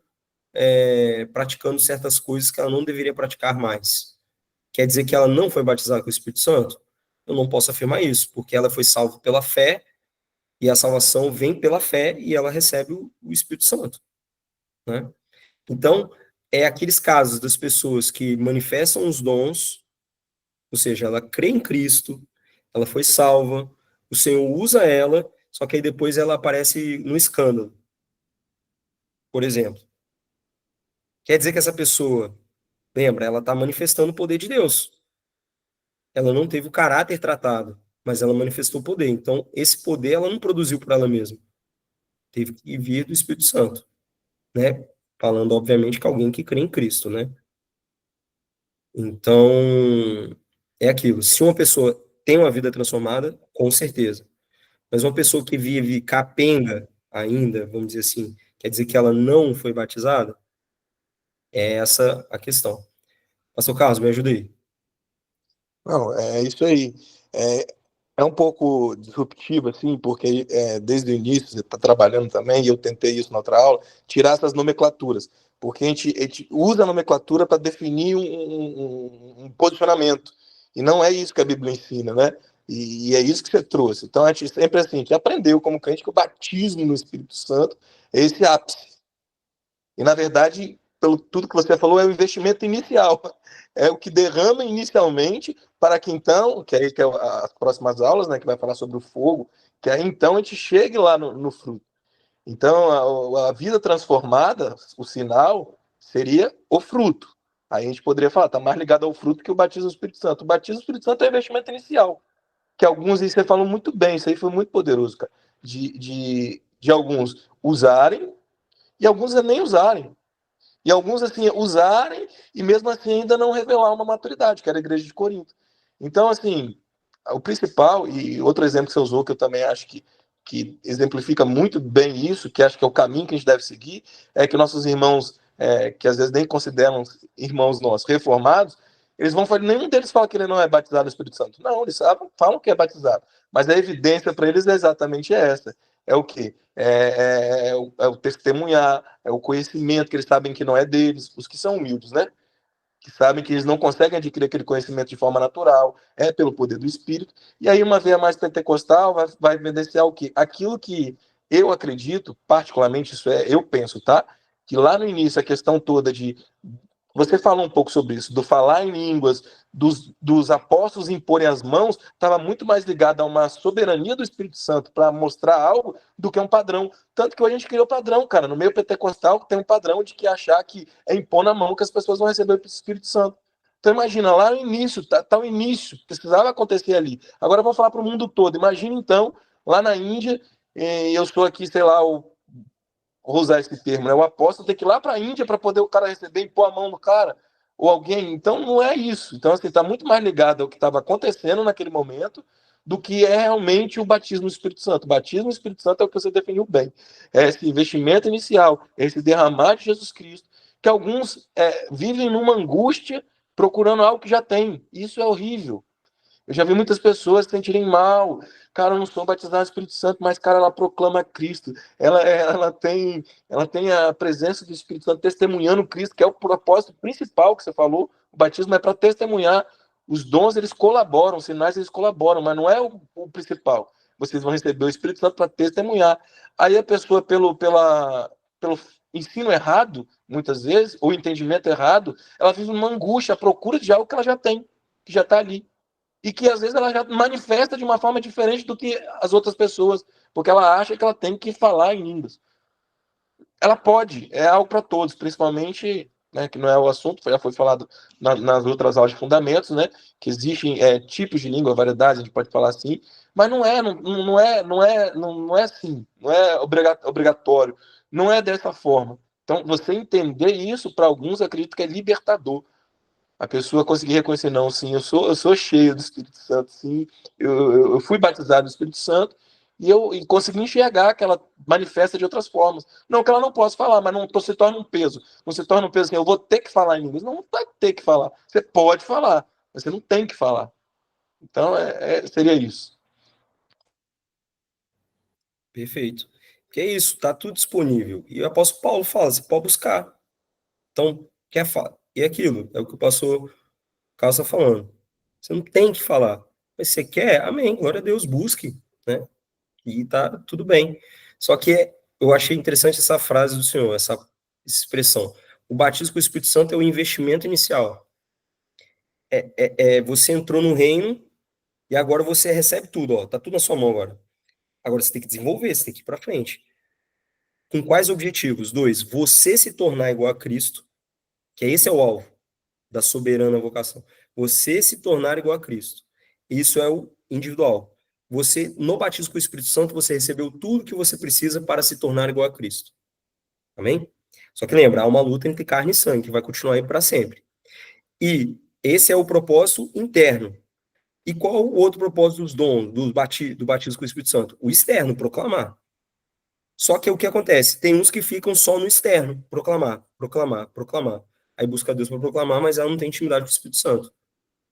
[SPEAKER 1] praticando certas coisas que ela não deveria praticar mais. Quer dizer que ela não foi batizada com o Espírito Santo? Eu não posso afirmar isso, porque ela foi salva pela fé, e a salvação vem pela fé, e ela recebe o Espírito Santo, né? Então, é aqueles casos das pessoas que manifestam os dons, ou seja, ela crê em Cristo, ela foi salva, o Senhor usa ela, só que aí depois ela aparece no escândalo, por exemplo. Quer dizer que essa pessoa, lembra, ela está manifestando o poder de Deus. Ela não teve o caráter tratado, mas ela manifestou o poder. Então, esse poder ela não produziu por ela mesma. Teve que vir do Espírito Santo, né? Falando, obviamente, que alguém que crê em Cristo, né? Então, é aquilo. Se uma pessoa tem uma vida transformada, com certeza. Mas uma pessoa que vive capenga ainda, vamos dizer assim, quer dizer que ela não foi batizada? É essa a questão. Pastor Carlos, me ajuda aí.
[SPEAKER 2] Não, é isso aí. É, é um pouco disruptivo, assim, porque desde o início você está trabalhando também, e eu tentei isso na outra aula, tirar essas nomenclaturas. Porque a gente usa a nomenclatura para definir um posicionamento. E não é isso que a Bíblia ensina, né? E é isso que você trouxe. Então, a gente sempre assim, a gente aprendeu como crente que o batismo no Espírito Santo é esse ápice. E, na verdade, pelo tudo que você falou, é o investimento inicial. É o que derrama inicialmente para que então, que aí que é as próximas aulas, né, que vai falar sobre o fogo, que aí então a gente chegue lá no fruto. Então, a vida transformada, o sinal, seria o fruto. Aí a gente poderia falar, está mais ligado ao fruto que o batismo do Espírito Santo. O batismo do Espírito Santo é o investimento inicial, que alguns aí você falam muito bem, isso aí foi muito poderoso, cara, de alguns usarem e alguns nem usarem. E alguns, assim, usarem e mesmo assim ainda não revelar uma maturidade, que era a igreja de Corinto. Então, assim, o principal, e outro exemplo que você usou, que eu também acho que exemplifica muito bem isso, que acho que é o caminho que a gente deve seguir, é que nossos irmãos, que às vezes nem consideram irmãos nossos, reformados, eles vão falar, nenhum deles fala que ele não é batizado no Espírito Santo. Não, eles falam que é batizado. Mas a evidência para eles é exatamente essa. É o quê? É o testemunhar, é o conhecimento que eles sabem que não é deles, os que são humildes, né? Que sabem que eles não conseguem adquirir aquele conhecimento de forma natural, é pelo poder do Espírito. E aí, uma veia mais pentecostal vai evidenciar o quê? Aquilo que eu acredito, particularmente, isso eu penso, tá? Que lá no início, a questão toda de você falou um pouco sobre isso, do falar em línguas, dos apóstolos imporem as mãos, estava muito mais ligado a uma soberania do Espírito Santo para mostrar algo do que um padrão. Tanto que a gente criou padrão, cara. No meio pentecostal tem um padrão de que achar que é impor na mão que as pessoas vão receber o Espírito Santo. Então imagina, lá no início, tá o início, precisava acontecer ali. Agora eu vou falar para o mundo todo. Imagina então, lá na Índia, e eu sou aqui, sei lá, vou usar esse termo, né? O apóstolo tem que ir lá para a Índia para poder o cara receber e pôr a mão no cara, ou alguém. Então, não é isso. Então, assim, está muito mais ligado ao que estava acontecendo naquele momento do que é realmente o batismo no Espírito Santo. O batismo no Espírito Santo é o que você definiu bem. É esse investimento inicial, é esse derramar de Jesus Cristo, que alguns vivem numa angústia procurando algo que já tem. Isso é horrível. Eu já vi muitas pessoas se sentirem mal. Cara, eu não sou batizado no Espírito Santo, mas, cara, ela proclama Cristo. Ela tem a presença do Espírito Santo testemunhando Cristo, que é o propósito principal que você falou. O batismo é para testemunhar. Os dons, eles colaboram, os sinais, eles colaboram, mas não é o principal. Vocês vão receber o Espírito Santo para testemunhar. Aí a pessoa, pelo ensino errado, muitas vezes, ou entendimento errado, ela vive uma angústia, à procura de algo que ela já tem, que já está ali e que às vezes ela já manifesta de uma forma diferente do que as outras pessoas, porque ela acha que ela tem que falar em línguas. Ela pode, é algo para todos, principalmente, né, que não é o assunto, já foi falado nas outras aulas de fundamentos, né, que existem tipos de língua, variedades, a gente pode falar assim, mas não é assim, não é obrigatório, não é dessa forma. Então, você entender isso, para alguns, acredito que é libertador. A pessoa conseguir reconhecer, não, sim, eu sou cheio do Espírito Santo, sim, eu fui batizado no Espírito Santo, e consegui enxergar que ela manifesta de outras formas. Não que ela não possa falar, mas não se torna um peso. Não se torna um peso assim, eu vou ter que falar em inglês. Não vai ter que falar. Você pode falar, mas você não tem que falar. Então, seria isso.
[SPEAKER 1] Perfeito. Que é isso, tá tudo disponível. E o apóstolo Paulo fala, você pode buscar. Então, quer falar. E aquilo, é o que o pastor Carlos está falando. Você não tem que falar. Mas você quer? Amém. Glória a Deus, busque, né? E tá tudo bem. Só que eu achei interessante essa frase do Senhor, essa expressão. O batismo com o Espírito Santo é o investimento inicial. Você entrou no reino e agora você recebe tudo, ó. Tá tudo na sua mão agora. Agora você tem que desenvolver, você tem que ir para frente. Com quais objetivos? Dois, você se tornar igual a Cristo, que esse é o alvo da soberana vocação. Você se tornar igual a Cristo. Isso é o individual. Você, no batismo com o Espírito Santo, você recebeu tudo que você precisa para se tornar igual a Cristo. Amém? Só que lembra, há uma luta entre carne e sangue, que vai continuar aí para sempre. E esse é o propósito interno. E qual o outro propósito dos dons, do batismo com o Espírito Santo? O externo, proclamar. Só que o que acontece? Tem uns que ficam só no externo, proclamar, proclamar, proclamar. Aí busca Deus para proclamar, mas ela não tem intimidade com o Espírito Santo.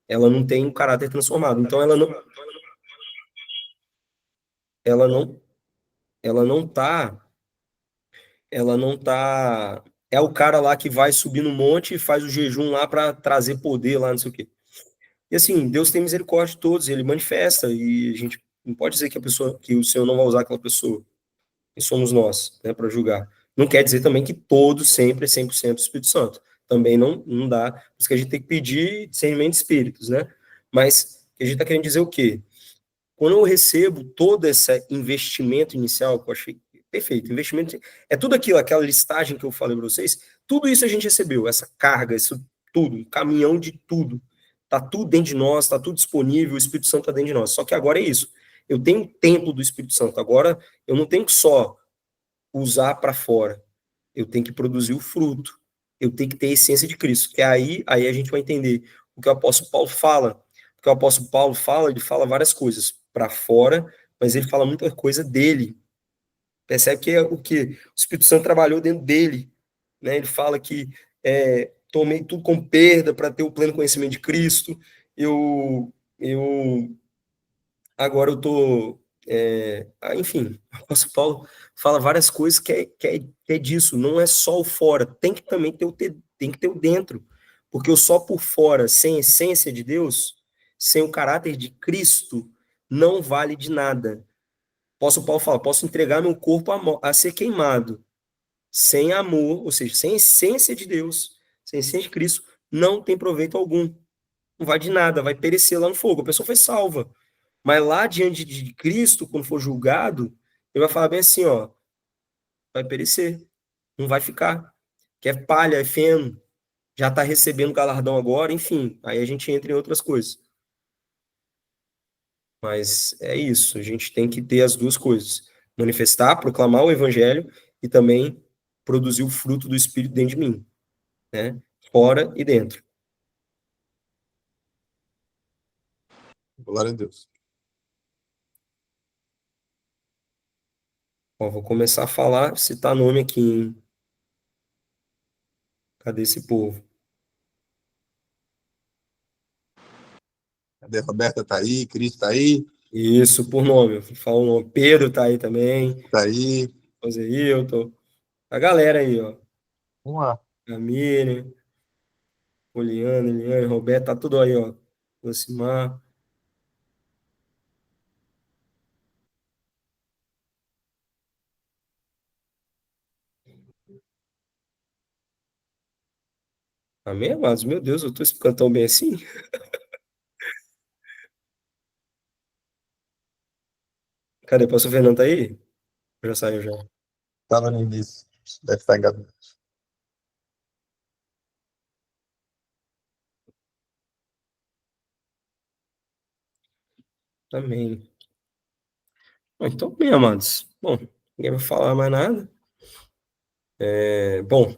[SPEAKER 1] Ela não tem o caráter transformado. Então ela não, ela não tá. É o cara lá que vai subir no monte e faz o jejum lá para trazer poder lá, não sei o quê. E assim, Deus tem misericórdia de todos, ele manifesta, e a gente não pode dizer que a pessoa, que o Senhor não vai usar aquela pessoa. E somos nós, né, para julgar. Não quer dizer também que todos sempre é 100% Espírito Santo. Também não dá. Por isso que a gente tem que pedir discernimento de espíritos, né? Mas a gente está querendo dizer o quê? Quando eu recebo todo esse investimento inicial, que eu achei perfeito, investimento é tudo aquilo, aquela listagem que eu falei para vocês, tudo isso a gente recebeu, essa carga, isso tudo, um caminhão de tudo. Tá tudo dentro de nós, tá tudo disponível, o Espírito Santo está dentro de nós. Só que agora é isso. Eu tenho o templo do Espírito Santo. Agora eu não tenho que só usar para fora. Eu tenho que produzir o fruto. Eu tenho que ter a essência de Cristo. Que aí a gente vai entender o que o apóstolo Paulo fala. Porque o apóstolo Paulo fala, ele fala várias coisas para fora, mas ele fala muita coisa dele. Percebe que é o que o Espírito Santo trabalhou dentro dele, né? Ele fala que tomei tudo com perda para ter o pleno conhecimento de Cristo. Eu agora eu tô, enfim, o apóstolo Paulo fala várias coisas que é disso, não é só o fora, tem que também tem que ter o dentro, porque o só por fora, sem a essência de Deus, sem o caráter de Cristo, não vale de nada. O apóstolo Paulo fala, posso entregar meu corpo a ser queimado, sem amor, ou seja, sem a essência de Deus, sem a essência de Cristo, não tem proveito algum, não vai de nada, vai perecer lá no fogo, a pessoa foi salva, mas lá diante de Cristo, quando for julgado, ele vai falar bem assim, ó, vai perecer, não vai ficar. Que é palha, é feno, já está recebendo galardão agora, enfim, aí a gente entra em outras coisas. Mas é isso, a gente tem que ter as duas coisas. manifestar, proclamar o evangelho e também produzir o fruto do Espírito dentro de mim, né? Fora e dentro.
[SPEAKER 2] Glória a Deus.
[SPEAKER 1] Ó, vou começar a falar, citar nome aqui, hein? Cadê esse povo?
[SPEAKER 2] Cadê? Roberta tá aí, Cris tá aí,
[SPEAKER 1] Isso, por nome. Fala o nome. Pedro tá aí também.
[SPEAKER 2] tá aí.
[SPEAKER 1] José Hilton. A galera aí, ó.
[SPEAKER 2] Vamos lá.
[SPEAKER 1] A Miriam, Poliana, Eliane, Roberto, tá tudo aí, ó. Lucimar. Amém, amados? Meu Deus, eu tô explicando tão bem assim? Cadê? Pastor Fernando tá aí? Já saiu já.
[SPEAKER 2] Tava no início. Deve estar enganado.
[SPEAKER 1] Amém. Bom, então, bem, amados. Bom, ninguém vai falar mais nada. Bom,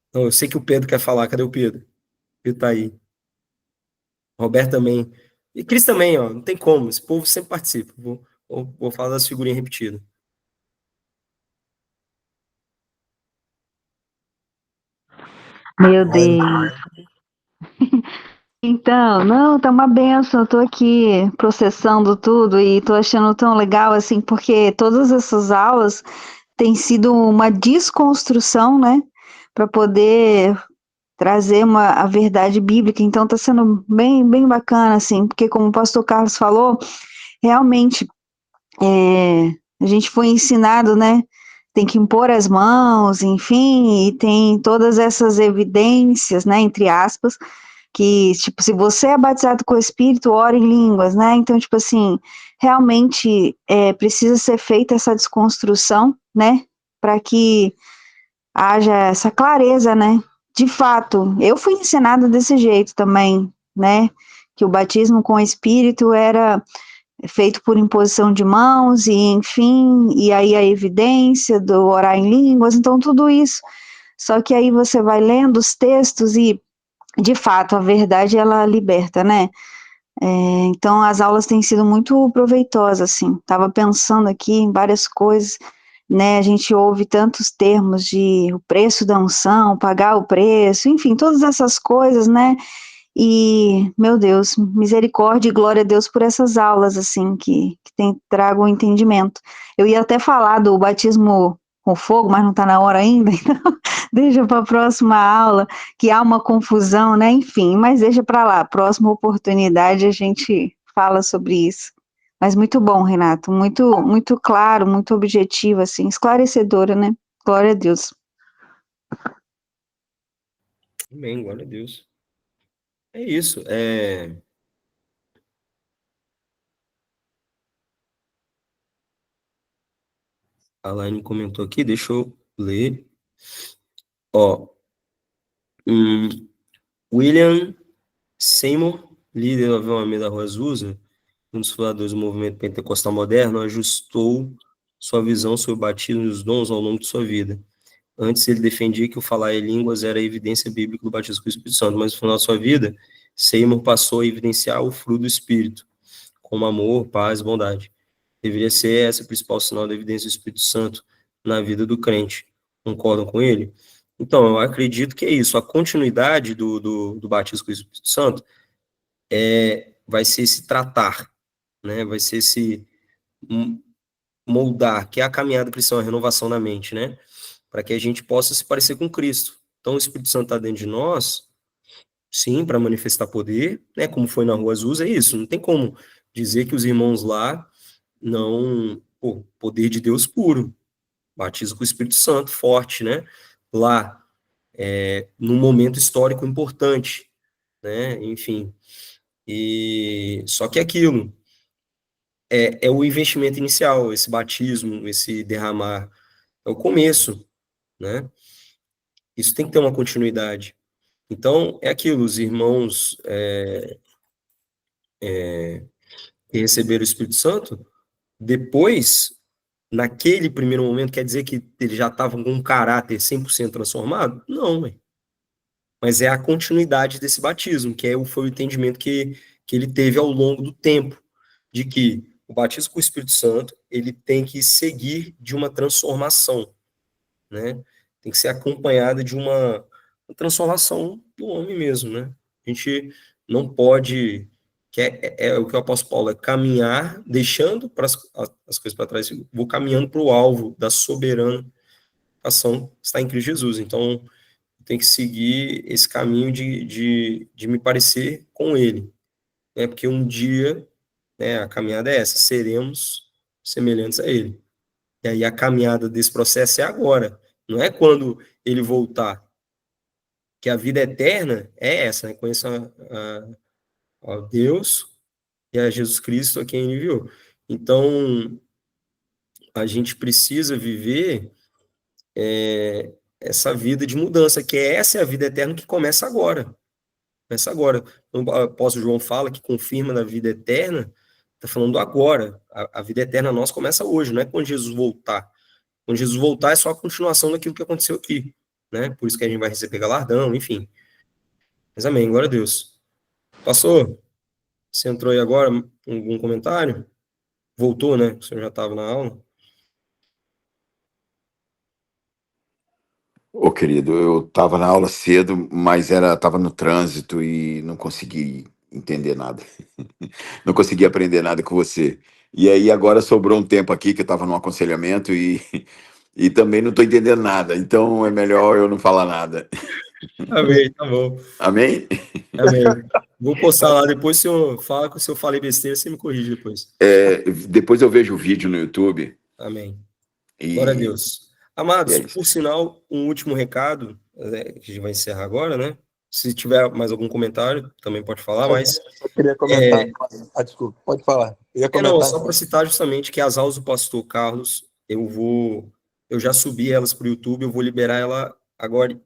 [SPEAKER 1] então, eu sei que o Pedro quer falar. Cadê o Pedro? Pedro tá aí. Roberto também. E Cris também, ó. Não tem como. Esse povo sempre participa. Vou falar das figurinhas repetidas.
[SPEAKER 3] Meu
[SPEAKER 2] Glória a
[SPEAKER 3] Deus.
[SPEAKER 2] Deus.
[SPEAKER 3] Então, não, tá uma benção. Eu tô aqui processando tudo e tô achando tão legal assim, porque todas essas aulas têm sido uma desconstrução, né, para poder trazer a verdade bíblica. Então tá sendo bem, bem bacana assim, porque como o pastor Carlos falou, realmente é, a gente foi ensinado, né, tem que impor as mãos, enfim, e tem todas essas evidências, né, entre aspas, que, tipo, se você é batizado com o Espírito, ora em línguas, né? Então, tipo assim, realmente precisa ser feita essa desconstrução, né? Para que haja essa clareza, né? De fato, eu fui ensinada desse jeito também, né? Que o batismo com o Espírito era feito por imposição de mãos, e enfim, e aí a evidência do orar em línguas, então tudo isso. Só que aí você vai lendo os textos e de fato, a verdade ela liberta, né? Então as aulas têm sido muito proveitosas, assim. Estava pensando aqui em várias coisas, né? A gente ouve tantos termos de o preço da unção, pagar o preço, enfim, todas essas coisas, né? E, meu Deus, misericórdia e glória a Deus por essas aulas, assim, que tragam o entendimento. Eu ia até falar do batismo com fogo, mas não está na hora ainda, então deixa para a próxima aula, que há uma confusão, né? Enfim, mas deixa para lá, próxima oportunidade a gente fala sobre isso. Mas muito bom, Renato, muito, muito claro, muito objetivo, assim, esclarecedora, né? Glória a Deus.
[SPEAKER 1] Amém, glória a Deus. É isso. A Laine comentou aqui, deixa eu ler. Ó, William Seymour, líder do avivamento da Rua Azusa, um dos fundadores do movimento pentecostal moderno, ajustou sua visão sobre o batismo e os dons ao longo de sua vida. Antes, ele defendia que o falar em línguas era a evidência bíblica do batismo com o Espírito Santo, mas no final da sua vida, Seymour passou a evidenciar o fruto do Espírito, como amor, paz, bondade. Deveria ser essa o principal sinal da evidência do Espírito Santo na vida do crente. Concordam com ele? Então, eu acredito que é isso. A continuidade do batismo com o Espírito Santo vai ser esse tratar, né? Vai ser esse moldar, que é a caminhada cristã, a renovação na mente, né? Para que a gente possa se parecer com Cristo. Então, o Espírito Santo está dentro de nós, sim, para manifestar poder, né? Como foi na Rua Azul, é isso. Não tem como dizer que os irmãos lá não, pô, poder de Deus puro, batismo com o Espírito Santo, forte, né? Lá, num momento histórico importante, né? Enfim, e só que aquilo é o investimento inicial, esse batismo, esse derramar, é o começo, né? Isso tem que ter uma continuidade. Então, é aquilo, os irmãos que receberam o Espírito Santo depois, naquele primeiro momento, quer dizer que ele já estava com um caráter 100% transformado? Não, ué. Mas é a continuidade desse batismo, que foi o entendimento que ele teve ao longo do tempo, de que o batismo com o Espírito Santo, ele tem que seguir de uma transformação, né? Tem que ser acompanhada de uma transformação do homem mesmo, né? A gente não pode, é o que o apóstolo Paulo é caminhar, deixando as coisas para trás, vou caminhando para o alvo da soberana ação que está em Cristo Jesus. Então, tem que seguir esse caminho de me parecer com ele, né? Porque um dia, né, a caminhada é essa, seremos semelhantes a ele. E aí a caminhada desse processo é agora, não é quando ele voltar, que a vida eterna é essa, né? Conheça a Deus e a Jesus Cristo a quem ele enviou. Então, a gente precisa viver essa vida de mudança, que essa é a vida eterna que começa agora. Começa agora. O apóstolo João fala que confirma na vida eterna, está falando agora. A vida eterna nossa começa hoje, não é quando Jesus voltar. Quando Jesus voltar é só a continuação daquilo que aconteceu aqui, né? Por isso que a gente vai receber galardão, enfim. Mas amém, glória a Deus. Pastor, você entrou aí agora, algum comentário? Voltou, né? O senhor já estava na aula.
[SPEAKER 4] Ô, querido, eu estava na aula cedo, mas estava no trânsito e não consegui entender nada. Não consegui aprender nada com você. E aí agora sobrou um tempo aqui que eu estava num aconselhamento e também não estou entendendo nada. Então é melhor eu não falar nada.
[SPEAKER 1] Amém, tá bom.
[SPEAKER 4] Amém?
[SPEAKER 1] Amém. Vou postar lá, depois se eu fala que se eu falei besteira, você me corrige depois.
[SPEAKER 4] Depois eu vejo o vídeo no YouTube.
[SPEAKER 1] Amém.
[SPEAKER 4] E,
[SPEAKER 1] Glória a Deus.
[SPEAKER 4] e
[SPEAKER 1] Amados,
[SPEAKER 4] é isso.
[SPEAKER 1] por sinal, um último recado, que a gente vai encerrar agora, né? Se tiver mais algum comentário, também pode falar, mas...
[SPEAKER 2] Eu queria comentar. Desculpa, pode falar. Eu ia
[SPEAKER 1] Não,
[SPEAKER 2] comentar.
[SPEAKER 1] só para citar justamente que as aulas do pastor Carlos, eu já subi elas para o YouTube, eu vou liberar ela agora,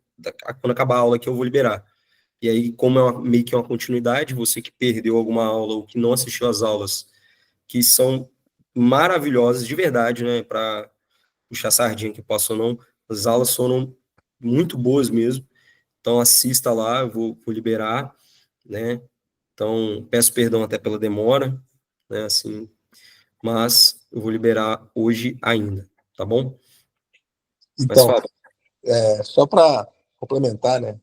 [SPEAKER 1] quando acabar a aula aqui, eu vou liberar. E aí, como meio que uma continuidade, você que perdeu alguma aula ou que não assistiu às aulas, que são maravilhosas, de verdade, né, para puxar sardinha que posso ou não, as aulas foram muito boas mesmo, então assista lá, eu vou liberar, né, então peço perdão até pela demora, né, assim, mas eu vou liberar hoje ainda, tá bom? Mas
[SPEAKER 2] Então,
[SPEAKER 1] fala.
[SPEAKER 2] só para complementar, né,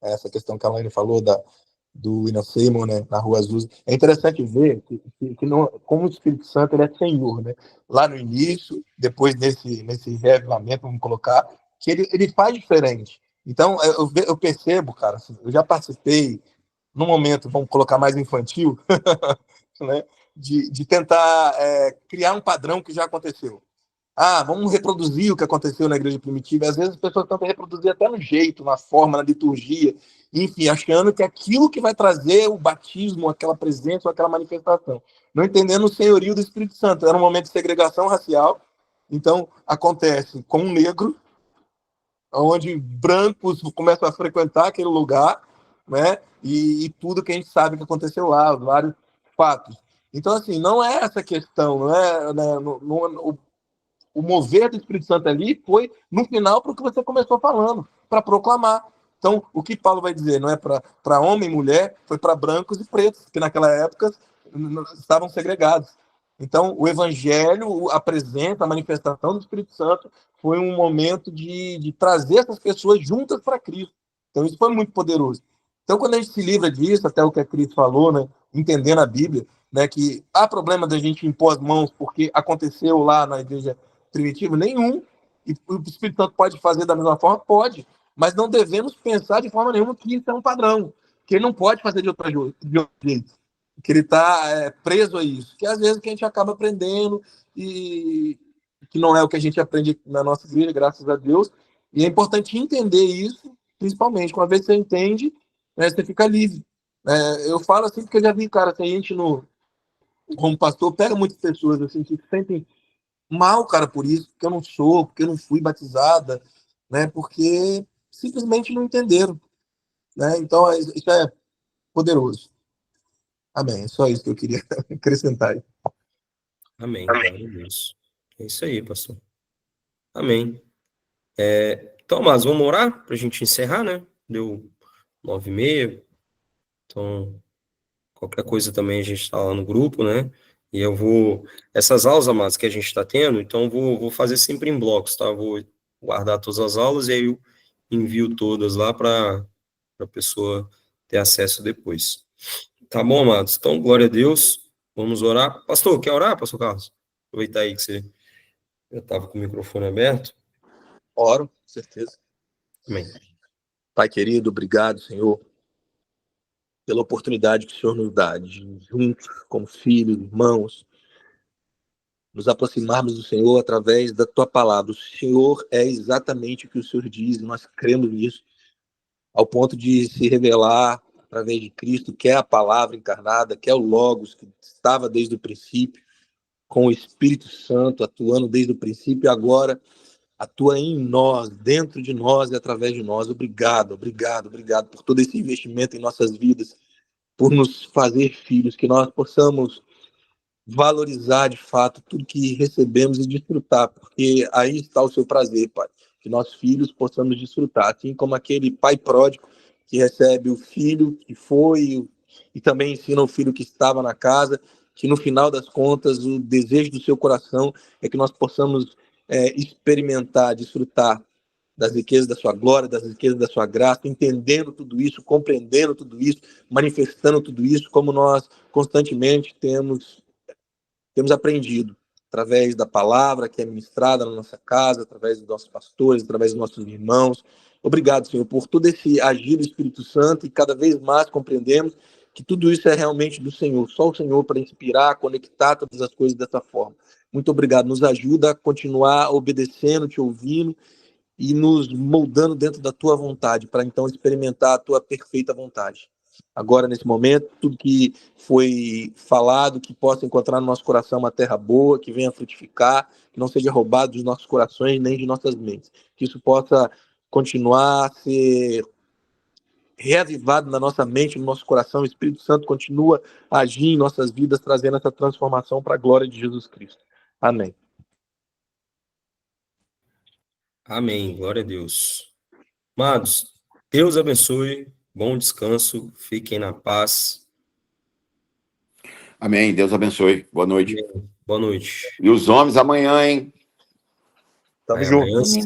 [SPEAKER 2] essa questão que a Laine falou do Ina Seymour, né, na Rua Azul, é interessante ver que não, como o Espírito Santo ele é Senhor, né? Lá no início, depois nesse reavivamento, vamos colocar, que ele faz diferente. Então, eu percebo, cara, assim, eu já participei, num momento, vamos colocar mais infantil, né, de tentar criar um padrão que já aconteceu. Vamos reproduzir o que aconteceu na igreja primitiva. Às vezes as pessoas tentam reproduzir até no jeito, na forma, na liturgia, enfim, achando que é aquilo que vai trazer o batismo, aquela presença, ou aquela manifestação. Não entendendo o senhorio do Espírito Santo. Era um momento de segregação racial, então acontece com um negro, onde brancos começam a frequentar aquele lugar, né? E tudo que a gente sabe que aconteceu lá, vários fatos. Então, assim, não é essa questão, não é, né, o mover do Espírito Santo ali foi, no final, para o que você começou falando, para proclamar. Então, o que Paulo vai dizer, não é para homem e mulher, foi para brancos e pretos, que naquela época estavam segregados. Então, o evangelho apresenta a manifestação do Espírito Santo, foi um momento de trazer essas pessoas juntas para Cristo. Então, isso foi muito poderoso. Então, quando a gente se livra disso, até o que a Cris falou, né, entendendo a Bíblia, né, que há problema da gente impor as mãos porque aconteceu lá na igreja primitivo nenhum, e o Espírito Santo pode fazer da mesma forma? Pode, mas não devemos pensar de forma nenhuma que isso é um padrão, que ele não pode fazer de outro jeito, que ele está preso a isso, que às vezes que a gente acaba aprendendo e que não é o que a gente aprende na nossa igreja, graças a Deus, e é importante entender isso, principalmente, uma vez que você entende, né, você fica livre. Eu falo assim porque eu já vi, cara, tem gente como pastor, pega muitas pessoas assim que se sentem mal, cara, por isso, porque eu não sou, porque eu não fui batizada, né? Porque simplesmente não entenderam, né? Então, isso é poderoso. Amém. É só isso que eu queria acrescentar aí.
[SPEAKER 1] Amém. Glória a Deus. É isso aí, pastor. Amém. Então, mas vamos orar para a gente encerrar, né? Deu 9h30. Então, qualquer coisa também a gente está lá no grupo, né? E eu vou... Essas aulas, amados, que a gente está tendo, então vou fazer sempre em blocos, tá? Vou guardar todas as aulas e aí eu envio todas lá para a pessoa ter acesso depois. Tá bom, amados? Então, glória a Deus. Vamos orar. Pastor, quer orar, pastor Carlos? Aproveitar aí que você já estava com o microfone aberto.
[SPEAKER 2] Oro, com certeza.
[SPEAKER 1] Amém.
[SPEAKER 2] Pai querido, obrigado, Senhor, pela oportunidade que o Senhor nos dá de, juntos, como filhos, irmãos, nos aproximarmos do Senhor através da Tua palavra. O Senhor é exatamente o que o Senhor diz, nós cremos nisso, ao ponto de se revelar através de Cristo, que é a palavra encarnada, que é o Logos, que estava desde o princípio, com o Espírito Santo atuando desde o princípio e agora atua em nós, dentro de nós e através de nós. Obrigado, obrigado, obrigado por todo esse investimento em nossas vidas, por nos fazer filhos, que nós possamos valorizar de fato tudo que recebemos e desfrutar, porque aí está o seu prazer, Pai, que nós filhos possamos desfrutar, assim como aquele pai pródigo que recebe o filho que foi e também ensina o filho que estava na casa, que no final das contas o desejo do seu coração é que nós possamos experimentar, desfrutar das riquezas da sua glória, das riquezas da sua graça, entendendo tudo isso, compreendendo tudo isso, manifestando tudo isso, como nós constantemente temos aprendido através da palavra que é ministrada na nossa casa, através dos nossos pastores, através dos nossos irmãos. Obrigado, Senhor, por todo esse agir do Espírito Santo, e cada vez mais compreendemos que tudo isso é realmente do Senhor, só o Senhor para inspirar, conectar todas as coisas dessa forma. Muito obrigado, nos ajuda a continuar obedecendo, te ouvindo e nos moldando dentro da tua vontade, para então experimentar a tua perfeita vontade. Agora, nesse momento, tudo que foi falado, que possa encontrar no nosso coração uma terra boa, que venha frutificar, que não seja roubado dos nossos corações nem de nossas mentes. Que isso possa continuar a ser reavivado na nossa mente, no nosso coração. O Espírito Santo continua a agir em nossas vidas, trazendo essa transformação para a glória de Jesus Cristo. Amém.
[SPEAKER 1] Amém. Glória a Deus. Amados, Deus abençoe. Bom descanso. Fiquem na paz.
[SPEAKER 4] Amém. Deus abençoe. Boa noite.
[SPEAKER 1] Amém. Boa noite.
[SPEAKER 4] E os homens amanhã, hein?
[SPEAKER 2] Tamo
[SPEAKER 1] Aí,
[SPEAKER 2] junto.
[SPEAKER 1] amanhã, se